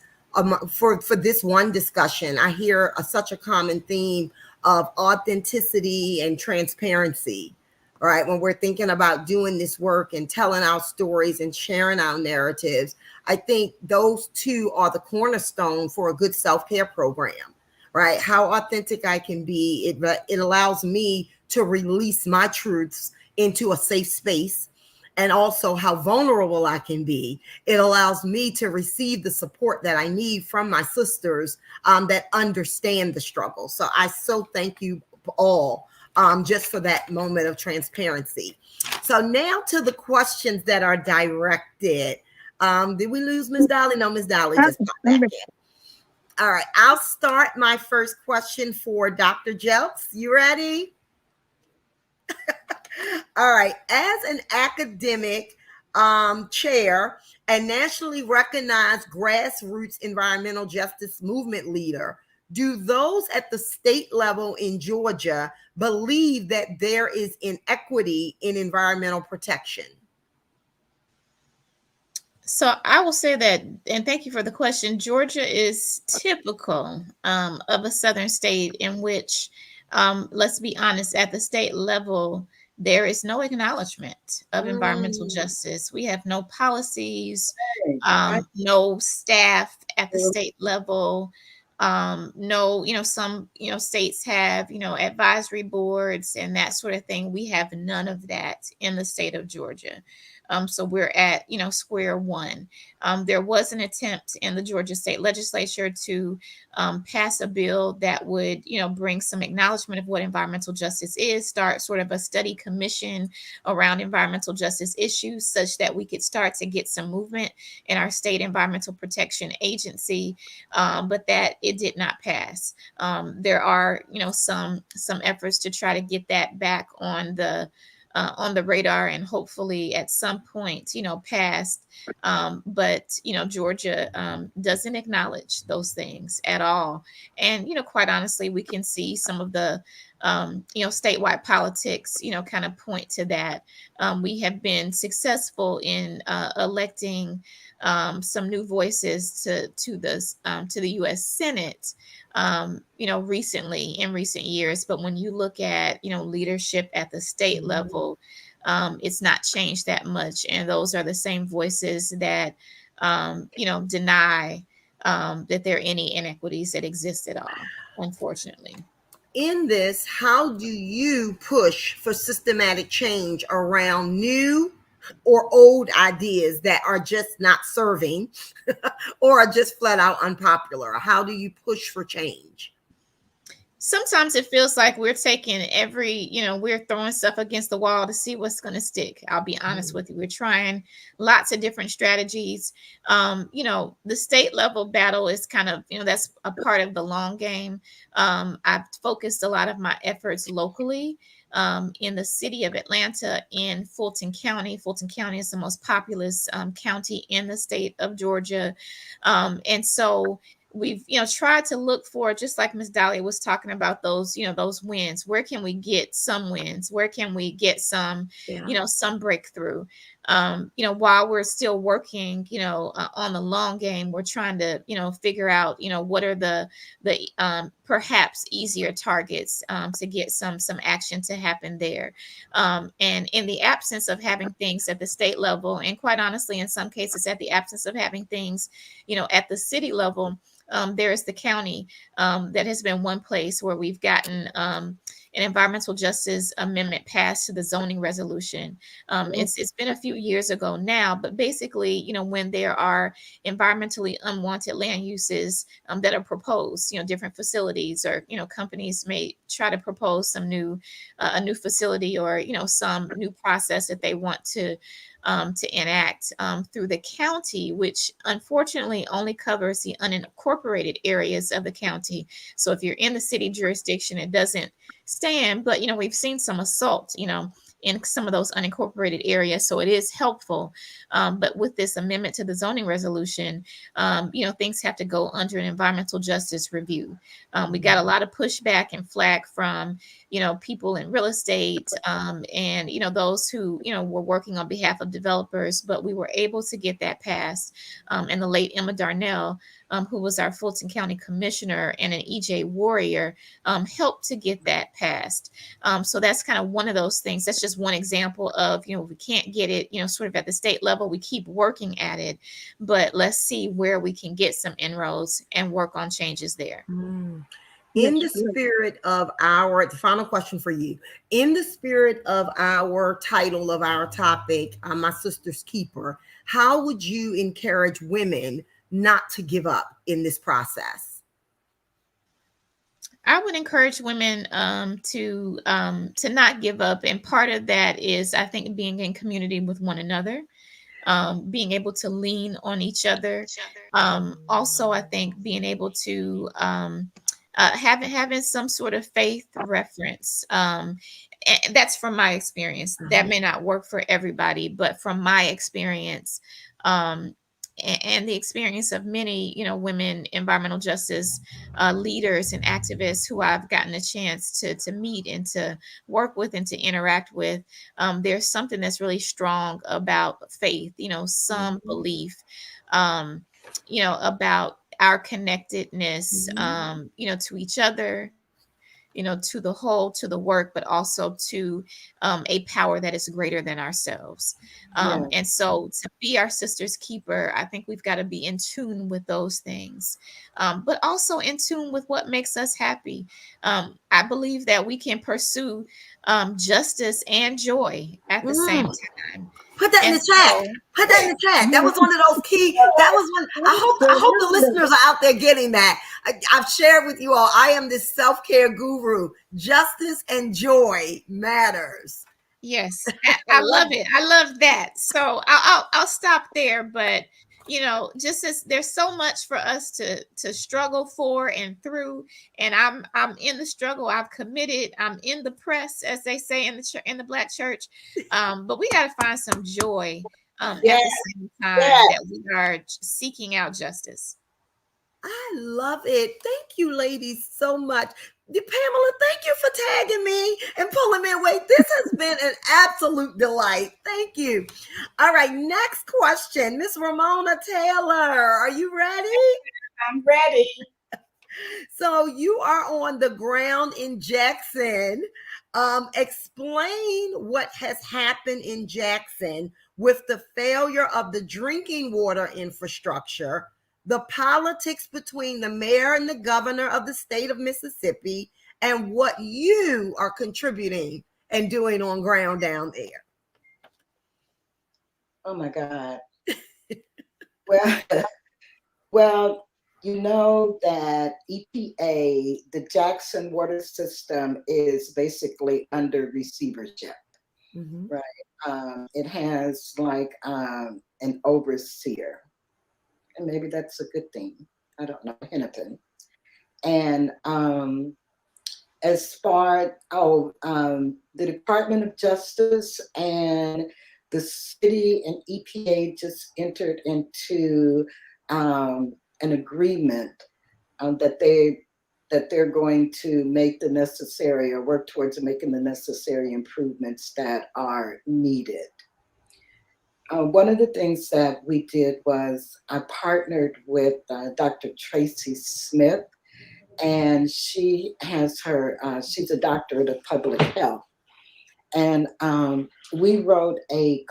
for this one discussion. I hear such a common theme of authenticity and transparency. All right, when we're thinking about doing this work and telling our stories and sharing our narratives, I think those 2 are the cornerstone for a good self-care program. Right? How authentic I can be. It allows me to release my truths into a safe space, and also how vulnerable I can be. It allows me to receive the support that I need from my sisters that understand the struggle. So I so thank you all just for that moment of transparency. So now to the questions that are directed. Did we lose Ms. Dolly? No, Ms. Dolly just popped back in. All right, I'll start my first question for Dr. Jelks. You ready? All right. As an academic chair and nationally recognized grassroots environmental justice movement leader, do those at the state level in Georgia believe that there is inequity in environmental protection? So I will say that, and thank you for the question, Georgia is typical of a Southern state in which, let's be honest, at the state level, there is no acknowledgement of environmental justice. We have no policies, no staff at the state level. No, some, states have, advisory boards and that sort of thing. We have none of that in the state of Georgia. So we're at, square one. There was an attempt in the Georgia state legislature to pass a bill that would, bring some acknowledgement of what environmental justice is, start sort of a study commission around environmental justice issues such that we could start to get some movement in our state environmental protection agency, but that it did not pass. There are, some efforts to try to get that back on the radar and hopefully at some point, passed. But, Georgia doesn't acknowledge those things at all. And, quite honestly, we can see some of the, statewide politics, kind of point to that. We have been successful in electing some new voices to the U.S. Senate, recently in recent years. But when you look at, leadership at the state level, it's not changed that much. And those are the same voices that, deny that there are any inequities that exist at all, unfortunately. In this, how do you push for systematic change around new or old ideas that are just not serving or are just flat out unpopular? How do you push for change? Sometimes it feels like we're taking we're throwing stuff against the wall to see what's going to stick. I'll be honest with you. We're trying lots of different strategies. The state level battle is kind of, that's a part of the long game. I've focused a lot of my efforts locally in the city of Atlanta, in Fulton County. Fulton County is the most populous county in the state of Georgia. And so we've, tried to look for, just like Ms. Dahlia was talking about, those, those wins. Where can we get some wins? Where can we get some, some breakthrough? While we're still working, on the long game, we're trying to, figure out, what are the perhaps easier targets to get some action to happen there. And in the absence of having things at the state level, and quite honestly, in some cases, at the absence of having things, at the city level, there is the county that has been one place where we've gotten an environmental justice amendment passed to the zoning resolution. It's been a few years ago now, but basically, when there are environmentally unwanted land uses that are proposed, different facilities or, companies may try to propose some a new facility or, some new process that they want to enact through the county, which unfortunately only covers the unincorporated areas of the county. So if you're in the city jurisdiction, it doesn't stand, but we've seen some assault, in some of those unincorporated areas. So it is helpful. But with this amendment to the zoning resolution, things have to go under an environmental justice review. We got a lot of pushback and flack from, people in real estate and, those who, were working on behalf of developers, but we were able to get that passed. And the late Emma Darnell, who was our Fulton County commissioner and an EJ warrior, helped to get that passed. So that's kind of one of those things. That's just one example of, we can't get it, sort of at the state level. We keep working at it, but let's see where we can get some inroads and work on changes there. In the spirit of the final question for you, in the spirit of our title of our topic, My Sister's Keeper, how would you encourage women not to give up in this process? I would encourage women to not give up. And part of that is, I think, being in community with one another, being able to lean on each other. Also, I think being able to having some sort of faith reference. And that's from my experience. That may not work for everybody, but from my experience, and the experience of many, women environmental justice leaders and activists who I've gotten a chance to meet and to work with and to interact with, there's something that's really strong about faith, some belief, about our connectedness, to each other, to the whole, to the work, but also to a power that is greater than ourselves. And so to be our sister's keeper, I think we've got to be in tune with those things, but also in tune with what makes us happy. I believe that we can pursue justice and joy at the same time. Put that in the chat. Put that in the chat. That was one of those key. That was one. I hope the listeners are out there getting that. I've shared with you all. I am this self-care guru. Justice and joy matters. Yes, I love it. I love that. So I'll stop there. But just as there's so much for us to struggle for and through, and I'm in the struggle. I've committed. I'm in the press, as they say in the Black church. But we got to find some joy at the same time that we are seeking out justice. I love it. Thank you, ladies, so much. Pamela, thank you for tagging me and pulling me away. This has been an absolute delight. Thank you. All right, next question. Miss Ramona Taylor, are you ready? I'm ready. So you are on the ground in Jackson. Explain what has happened in Jackson with the failure of the drinking water infrastructure, the politics between the mayor and the governor of the state of Mississippi, and what you are contributing and doing on ground down there. Oh my God. Well, you know that EPA, the Jackson water system, is basically under receivership, right? It has like an overseer. And maybe that's a good thing. I don't know, Hennepin. And as far the Department of Justice and the city and EPA just entered into an agreement that they're going to make the necessary or work towards making the necessary improvements that are needed. One of the things that we did was I partnered with Dr. Tracy Smith, and she has she's a doctorate of public health. And we wrote an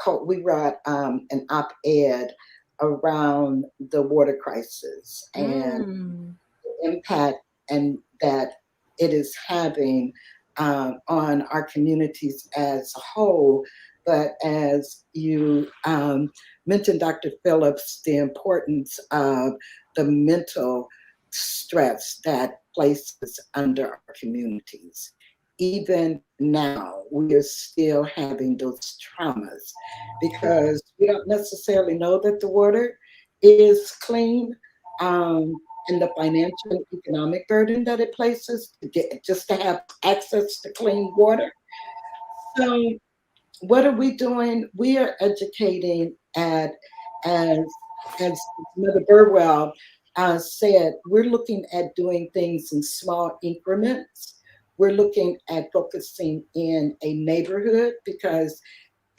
op-ed around the water crisis and the impact and that it is having on our communities as a whole. But as you mentioned, Dr. Phillips, the importance of the mental stress that places under our communities. Even now, we are still having those traumas because we don't necessarily know that the water is clean, and the financial and economic burden that it places to have access to clean water. So what are we doing? We are educating as Mother Burwell said, we're looking at doing things in small increments. We're looking at focusing in a neighborhood because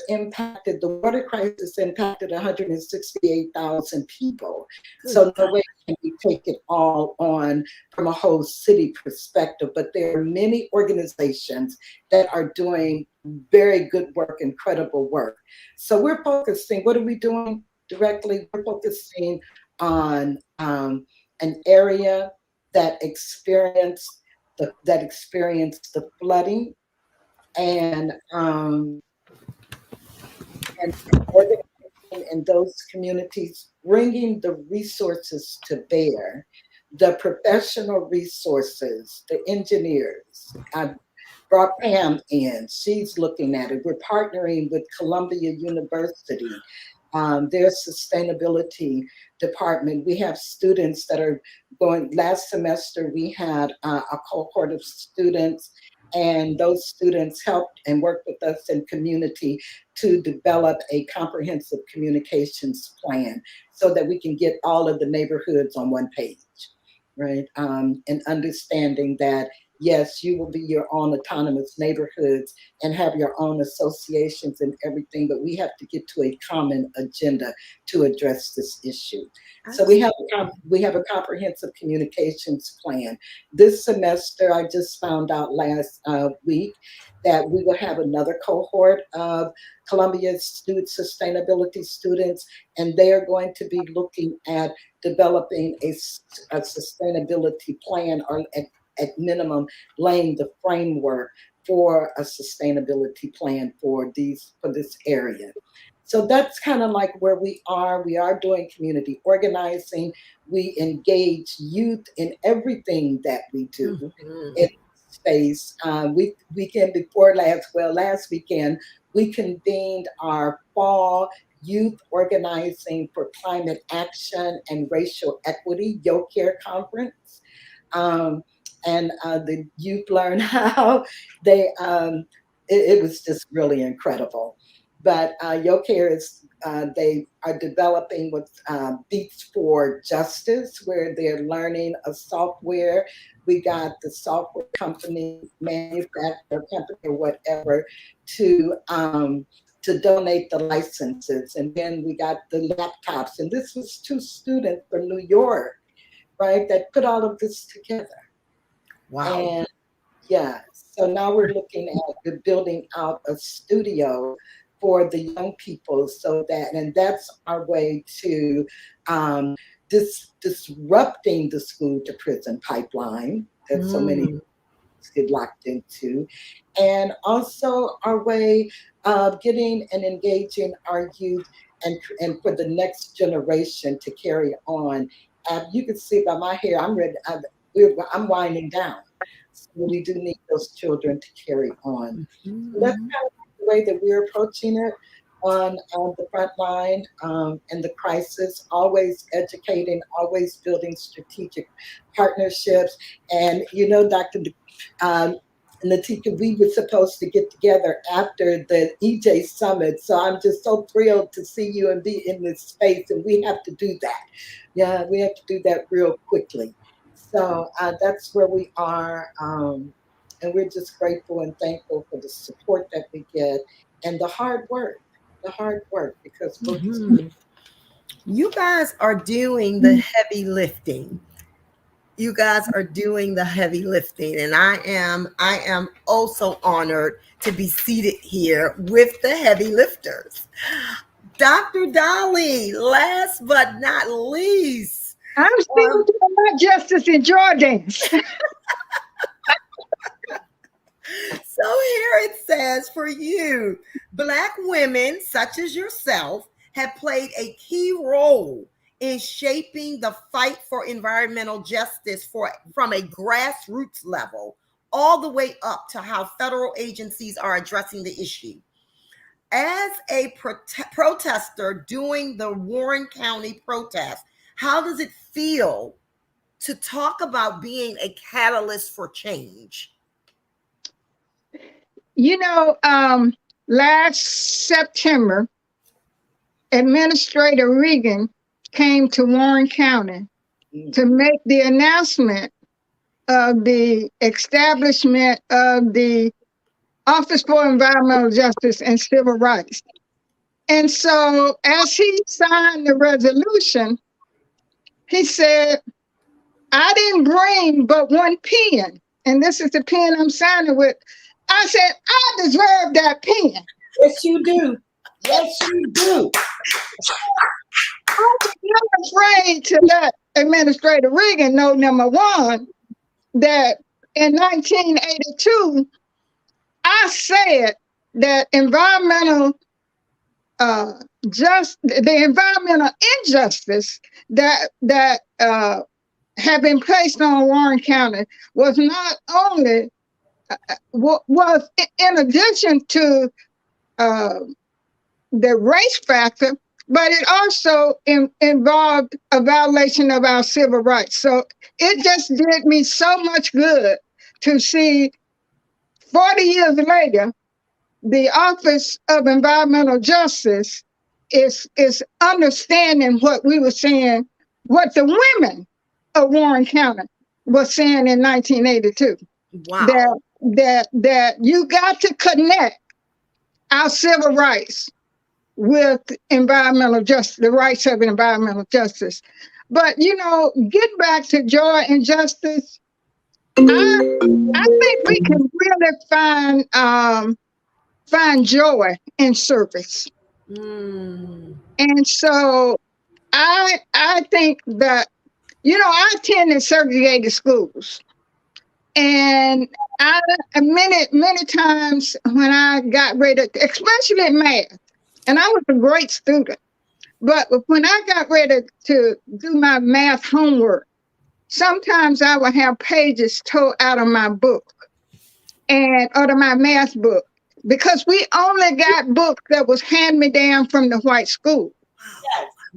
the water crisis impacted 168,000 people. So no way can we take it all on from a whole city perspective, but there are many organizations that are doing very good work, incredible work. So we're focusing, what are we doing directly? We're focusing on an area that experienced the flooding and organizing in those communities, bringing the resources to bear, the professional resources, the engineers. I brought Pam in, she's looking at it. We're partnering with Columbia University, their sustainability department. We have students that are going, last semester we had a cohort of students, and those students helped and worked with us in community to develop a comprehensive communications plan so that we can get all of the neighborhoods on one page, right? And understanding that yes, you will be your own autonomous neighborhoods and have your own associations and everything, but we have to get to a common agenda to address this issue. So we have a comprehensive communications plan. This semester, I just found out last week that we will have another cohort of Columbia sustainability students, and they are going to be looking at developing a sustainability plan, or at minimum laying the framework for a sustainability plan for this area. So that's kind of like where we are. We are doing community organizing. We engage youth in everything that we do in space. Last weekend, we convened our fall youth organizing for climate action and racial equity YoCare conference. And the youth learned how it was just really incredible. But YoCare is, they are developing what Beats for Justice, where they're learning a software. We got the software company, manufacturer company, or whatever, to donate the licenses. And then we got the laptops. And this was 2 students from New York, right, that put all of this together. Wow. And yeah, so now we're looking at building out a studio for the young people, so that, and that's our way to disrupting the school to prison pipeline that so many get locked into, and also our way of getting and engaging our youth and for the next generation to carry on. You can see by my hair, I'm ready. I'm winding down. So we do need those children to carry on. So that's kind of the way that we're approaching it on the front line in the crisis, always educating, always building strategic partnerships. And, Dr. Natika, we were supposed to get together after the EJ Summit. So I'm just so thrilled to see you and be in this space. And we have to do that. Yeah, we have to do that real quickly. So that's where we are. And we're just grateful and thankful for the support that we get and the hard work, because you guys are doing the heavy lifting. You guys are doing the heavy lifting. And I am also honored to be seated here with the heavy lifters. Dr. Dolly, last but not least. I'm still doing my justice in Jordan. So here it says, for you, Black women such as yourself have played a key role in shaping the fight for environmental justice from a grassroots level all the way up to how federal agencies are addressing the issue. As a protester during the Warren County protest, how does it feel to talk about being a catalyst for change? Last September, Administrator Regan came to Warren County to make the announcement of the establishment of the Office for Environmental Justice and Civil Rights. And so as he signed the resolution, he said, I didn't bring but 1 pen. And this is the pen I'm signing with. I said, I deserve that pen. Yes, you do. Yes, you do. I was not afraid to let Administrator Regan know, number one, that in 1982, I said that the environmental injustice that have been placed on Warren County was not only was in addition to the race factor, but it also involved a violation of our civil rights. So it just did me so much good to see 40 years later, the Office of Environmental Justice is understanding what we were saying, what the women of Warren County were saying in 1982. Wow. that you got to connect our civil rights with environmental justice, the rights of environmental justice. But get back to joy and justice. I think we can really find joy in service. And so I think that I attended segregated schools, and many times when I got ready, especially in math, and I was a great student, but when I got ready to do my math homework, sometimes I would have pages tore out of my book and out of my math book, because we only got books that was hand me down from the white school.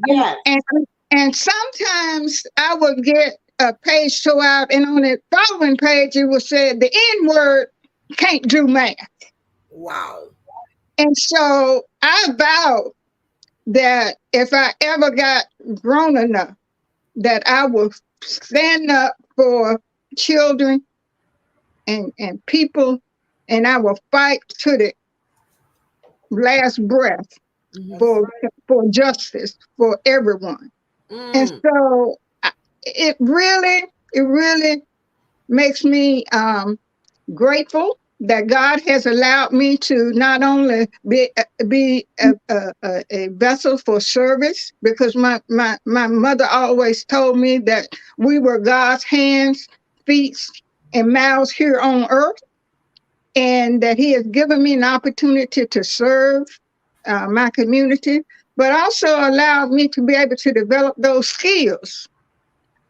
Yes. And sometimes I would get a page tore out, and on the following page it would say the N word can't do math. Wow. And so I vowed that if I ever got grown enough, that I would stand up for children and people, and I will fight to the last breath for justice for everyone. And so it really makes me grateful that God has allowed me to not only be a vessel for service, because my mother always told me that we were God's hands, feet, and mouths here on earth, and that He has given me an opportunity to serve my community, but also allowed me to be able to develop those skills.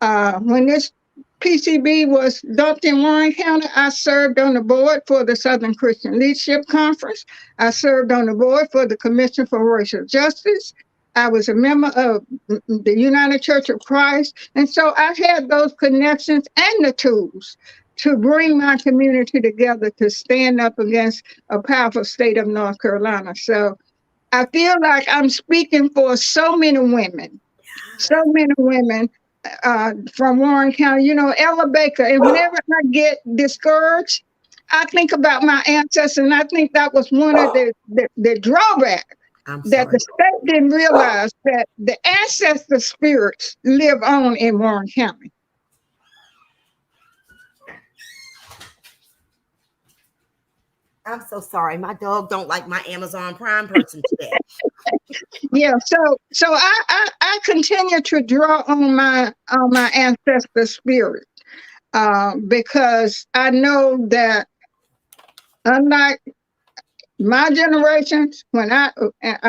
When this PCB was dumped in Warren County, I served on the board for the Southern Christian Leadership Conference. I served on the board for the Commission for Racial Justice. I was a member of the United Church of Christ. And so I had those connections and the tools to bring my community together to stand up against a powerful state of North Carolina. So I feel like I'm speaking for so many women from Warren County, Ella Baker. And whenever I get discouraged, I think about my ancestors, and I think that was one of the drawbacks, that the state didn't realize that the ancestor spirits live on in Warren County. I'm so sorry. My dog don't like my Amazon Prime person today. Yeah, so I continue to draw on my ancestor spirit, because I know that unlike my generations, when I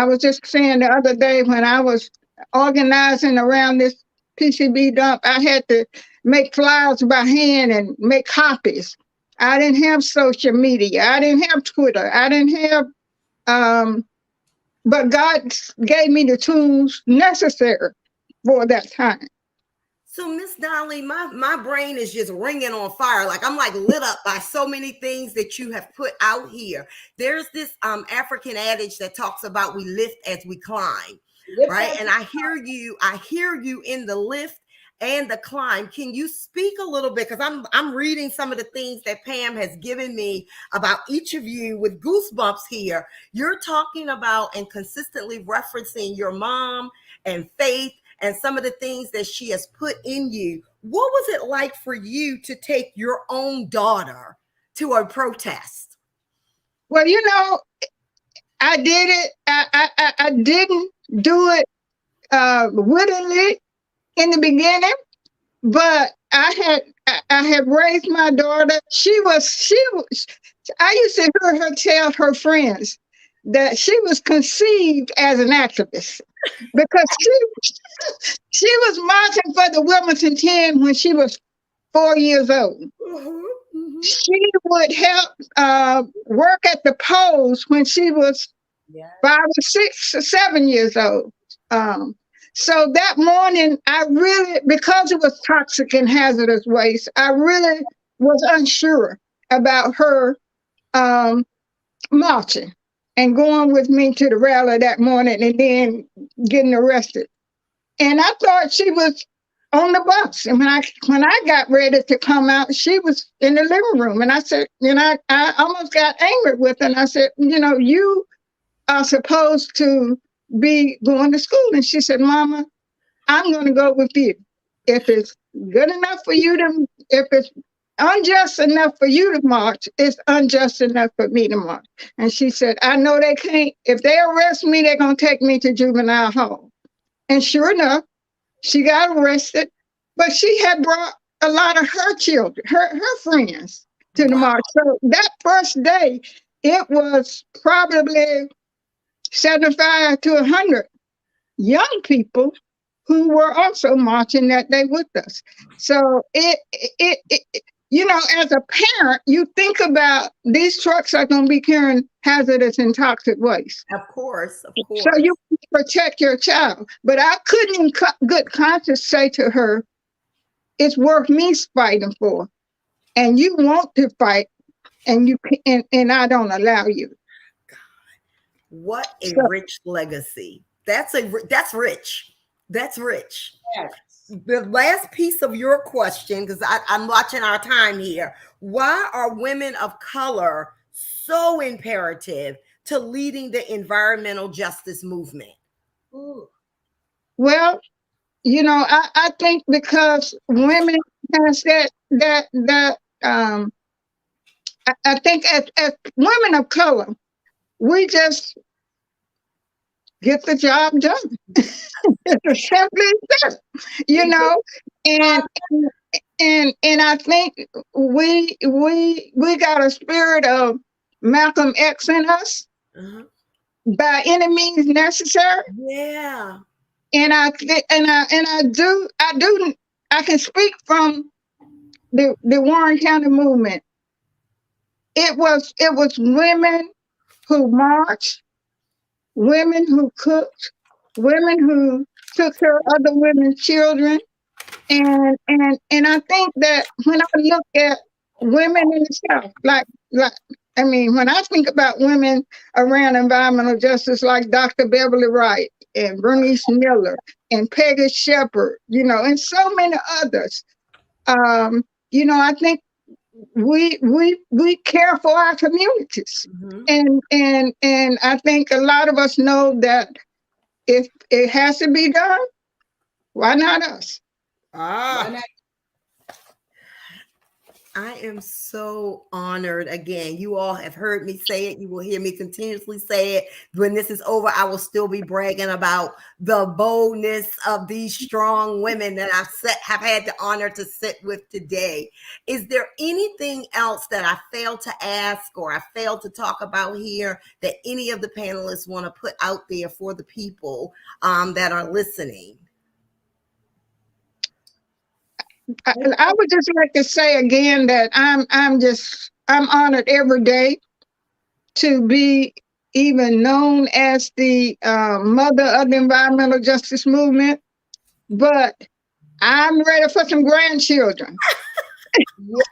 was just saying the other day, when I was organizing around this PCB dump, I had to make flyers by hand and make copies. I didn't have social media. I didn't have Twitter. I didn't have, but God gave me the tools necessary for that time. So Miss Dolly, my brain is just ringing on fire. Like I'm like lit up by so many things that you have put out here. There's this African adage that talks about we lift as we climb, right? And I hear you in the lift and the climb. Can you speak a little bit? Because I'm reading some of the things that Pam has given me about each of you with goosebumps here. You're talking about and consistently referencing your mom and Faith and some of the things that she has put in you. What was it like for you to take your own daughter to a protest? Well, I did it. I didn't do it wittingly in the beginning, but I had raised my daughter. She was. I used to hear her tell her friends that she was conceived as an activist, because she was marching for the Wilmington 10 when she was 4 years old. She would help work at the polls when she was 5 or 6 or 7 years old. So that morning, I really, because it was toxic and hazardous waste, I really was unsure about her marching and going with me to the rally that morning and then getting arrested. And I thought she was on the bus. And when I got ready to come out, she was in the living room. And I said, I almost got angry with her. And I said, you are supposed to be going to school. And she said, Mama, I'm going to go with you. If it's good enough for you if it's unjust enough for you to march, it's unjust enough for me to march. And she said, I know they can't. If they arrest me, they're going to take me to juvenile hall. And sure enough, she got arrested, but she had brought a lot of her children, her friends to the march. So that first day, it was probably 75 to 100 young people who were also marching that day with us. So as a parent, you think about these trucks are going to be carrying hazardous and toxic waste. Of course. So you protect your child. But I couldn't in good conscience say to her, it's worth me fighting for. And you want to fight, and I don't allow you. God, what a rich legacy. That's rich. That's rich. Yes. The last piece of your question, because I'm watching our time here. Why are women of color so imperative to leading the environmental justice movement? Ooh. Well, I think because women has that I think as women of color, we just get the job done. It's simply that, and I think we got a spirit of Malcolm X in us, by any means necessary. Yeah. And I can speak from the Warren County movement. It was women who marched, women who cooked, women who took care of other women's children. And I think that when I look at women in the South, when I think about women around environmental justice like Dr. Beverly Wright and Bernice Miller and Peggy Shepard, and so many others, I think we care for our communities. And I think a lot of us know that if it has to be done, why not us? I am so honored. Again, you all have heard me say it. You will hear me continuously say it. When this is over, I will still be bragging about the boldness of these strong women that have had the honor to sit with today. Is there anything else that I failed to ask or I failed to talk about here that any of the panelists want to put out there for the people that are listening? I would just like to say again that I'm honored every day to be even known as the mother of the environmental justice movement, but I'm ready for some grandchildren. Yes,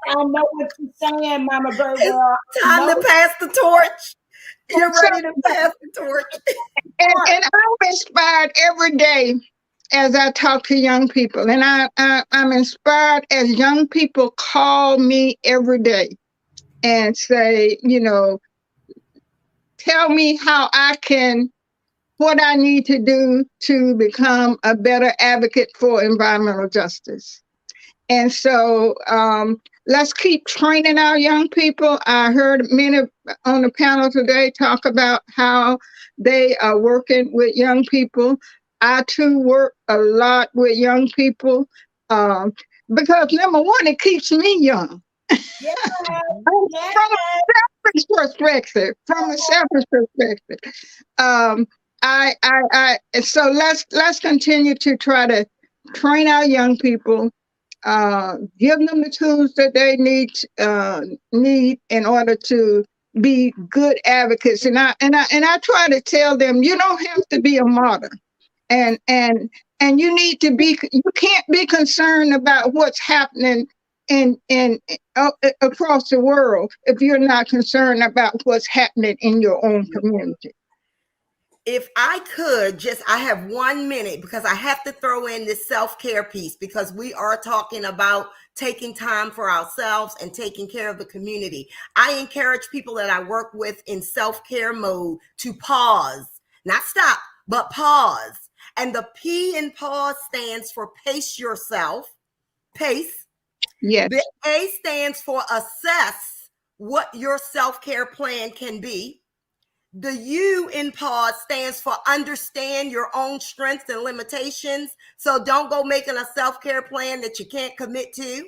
I know what you're saying, Mama Bird. It's time to pass the torch. You're ready to pass the torch. And I'm inspired every day as I talk to young people, and I'm inspired as young people call me every day and say, tell me what I need to do to become a better advocate for environmental justice. And so let's keep training our young people. I heard many on the panel today talk about how they are working with young people. I too work a lot with young people because number one, it keeps me young. Yeah. From a selfish perspective. So let's continue to try to train our young people, give them the tools that they need in order to be good advocates. And I try to tell them, you don't have to be a martyr. And you need to be, you can't be concerned about what's happening in across the world if you're not concerned about what's happening in your own community. if I could I have 1 minute because I have to throw in this self-care piece because we are talking about taking time for ourselves and taking care of the community. I encourage people that I work with in self-care mode to pause, not stop, but pause. And the P in pause stands for pace yourself, pace. Yes. The A stands for assess what your self-care plan can be. The U in pause stands for understand your own strengths and limitations. So don't go making a self-care plan that you can't commit to.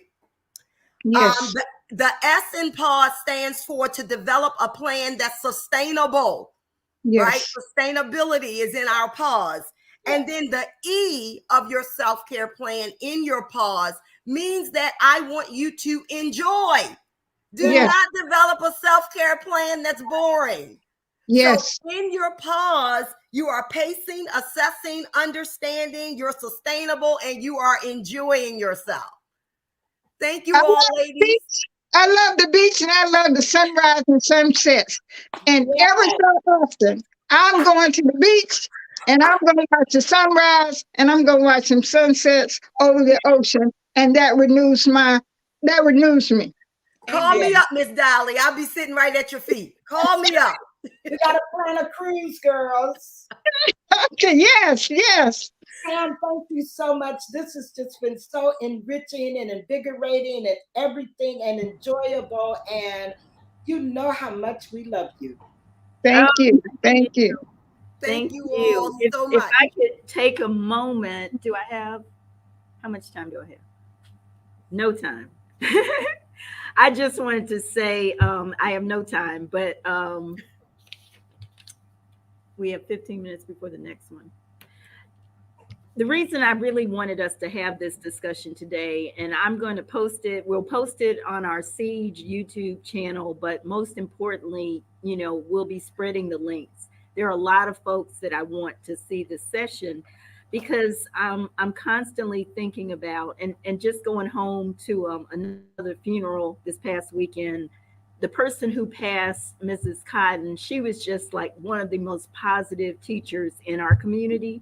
Yes. The S in pause stands for to develop a plan that's sustainable, right? Yes. Sustainability is in our pause. And then the E of your self-care plan in your pause means that I want you to enjoy. Do Yes. not develop a self-care plan that's boring. Yes. So in your pause, you are pacing, assessing, understanding, you're sustainable, and you are enjoying yourself. Thank you I all, love the ladies. beach. I love the beach and I love the sunrise and sunsets. And every so often, I'm going to the beach and I'm going to watch the sunrise and I'm going to watch some sunsets over the ocean. And that renews me. Call me up, Miss Dolly. I'll be sitting right at your feet. Call me up. We got to plan a cruise, girls. Okay, yes. Pam, thank you so much. This has just been so enriching and invigorating and everything and enjoyable. And you know how much we love you. Thank you. Thank you all so much. If I could take a moment, how much time do I have? No time. I just wanted to say I have no time, but we have 15 minutes before the next one. The reason I really wanted us to have this discussion today, and I'm going to post it, we'll post it on our Siege YouTube channel, but most importantly, we'll be spreading the links. There are a lot of folks that I want to see this session because I'm constantly thinking about, and just going home to another funeral this past weekend, the person who passed, Mrs. Cotton, she was just like one of the most positive teachers in our community.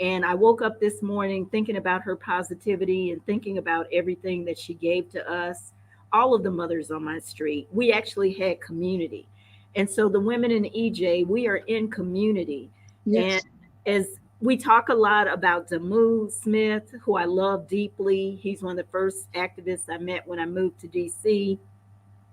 And I woke up this morning thinking about her positivity and thinking about everything that she gave to us, all of the mothers on my street. We actually had community. And so the women in EJ, we are in community. Yes. And as we talk a lot about Damu Smith, who I love deeply, he's one of the first activists I met when I moved to DC.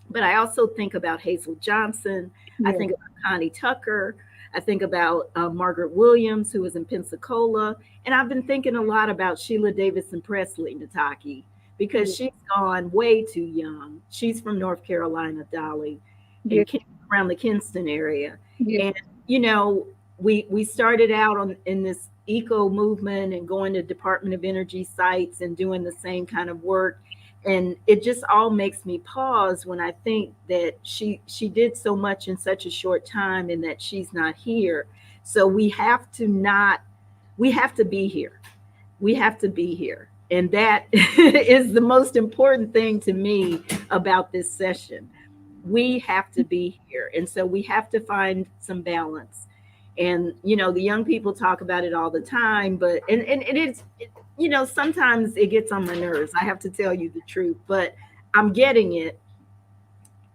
But I also think about Hazel Johnson. I think about Connie Tucker. I think about Margaret Williams, who was in Pensacola. And I've been thinking a lot about Sheila Davidson Presley, Nataki, because she's gone way too young. She's from North Carolina, Dolly, and around the Kinston area. And, we started out in this eco movement and going to Department of Energy sites and doing the same kind of work. And it just all makes me pause when I think that she did so much in such a short time and that she's not here. So we have to be here. We have to be here. And that is the most important thing to me about this session. We have to be here. And so we have to find some balance. And, the young people talk about it all the time, but, and it is, sometimes it gets on my nerves. I have to tell you the truth, but I'm getting it.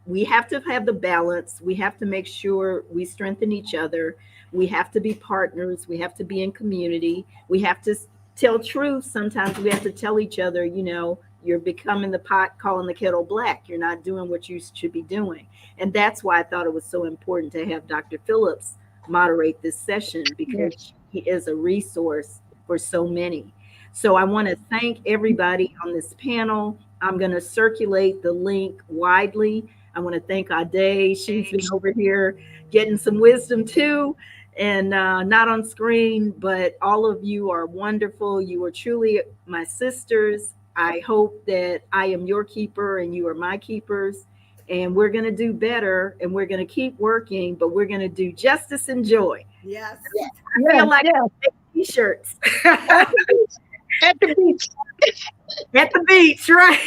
We have to have the balance. We have to make sure we strengthen each other. We have to be partners. We have to be in community. We have to tell truth. Sometimes we have to tell each other, you're becoming the pot calling the kettle black. You're not doing what you should be doing. And that's why I thought it was so important to have Dr. Phillips moderate this session, because he is a resource for so many. So I want to thank everybody on this panel. I'm going to circulate the link widely. I want to thank Ade. She's been over here getting some wisdom too, and not on screen, but all of you are wonderful. You are truly my sisters. I hope that I am your keeper and you are my keepers. And we're going to do better, and we're going to keep working, but we're going to do justice and joy. Yes. I feel like t-shirts. At the beach. At the beach, right?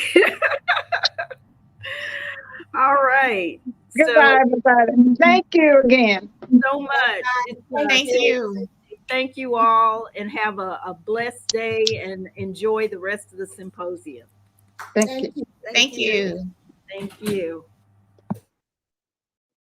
All right. Goodbye, everybody. Thank you again. so much. Thank you. Thank you all, and have a blessed day, and enjoy the rest of the symposium. Thank you. Thank you. Thank you.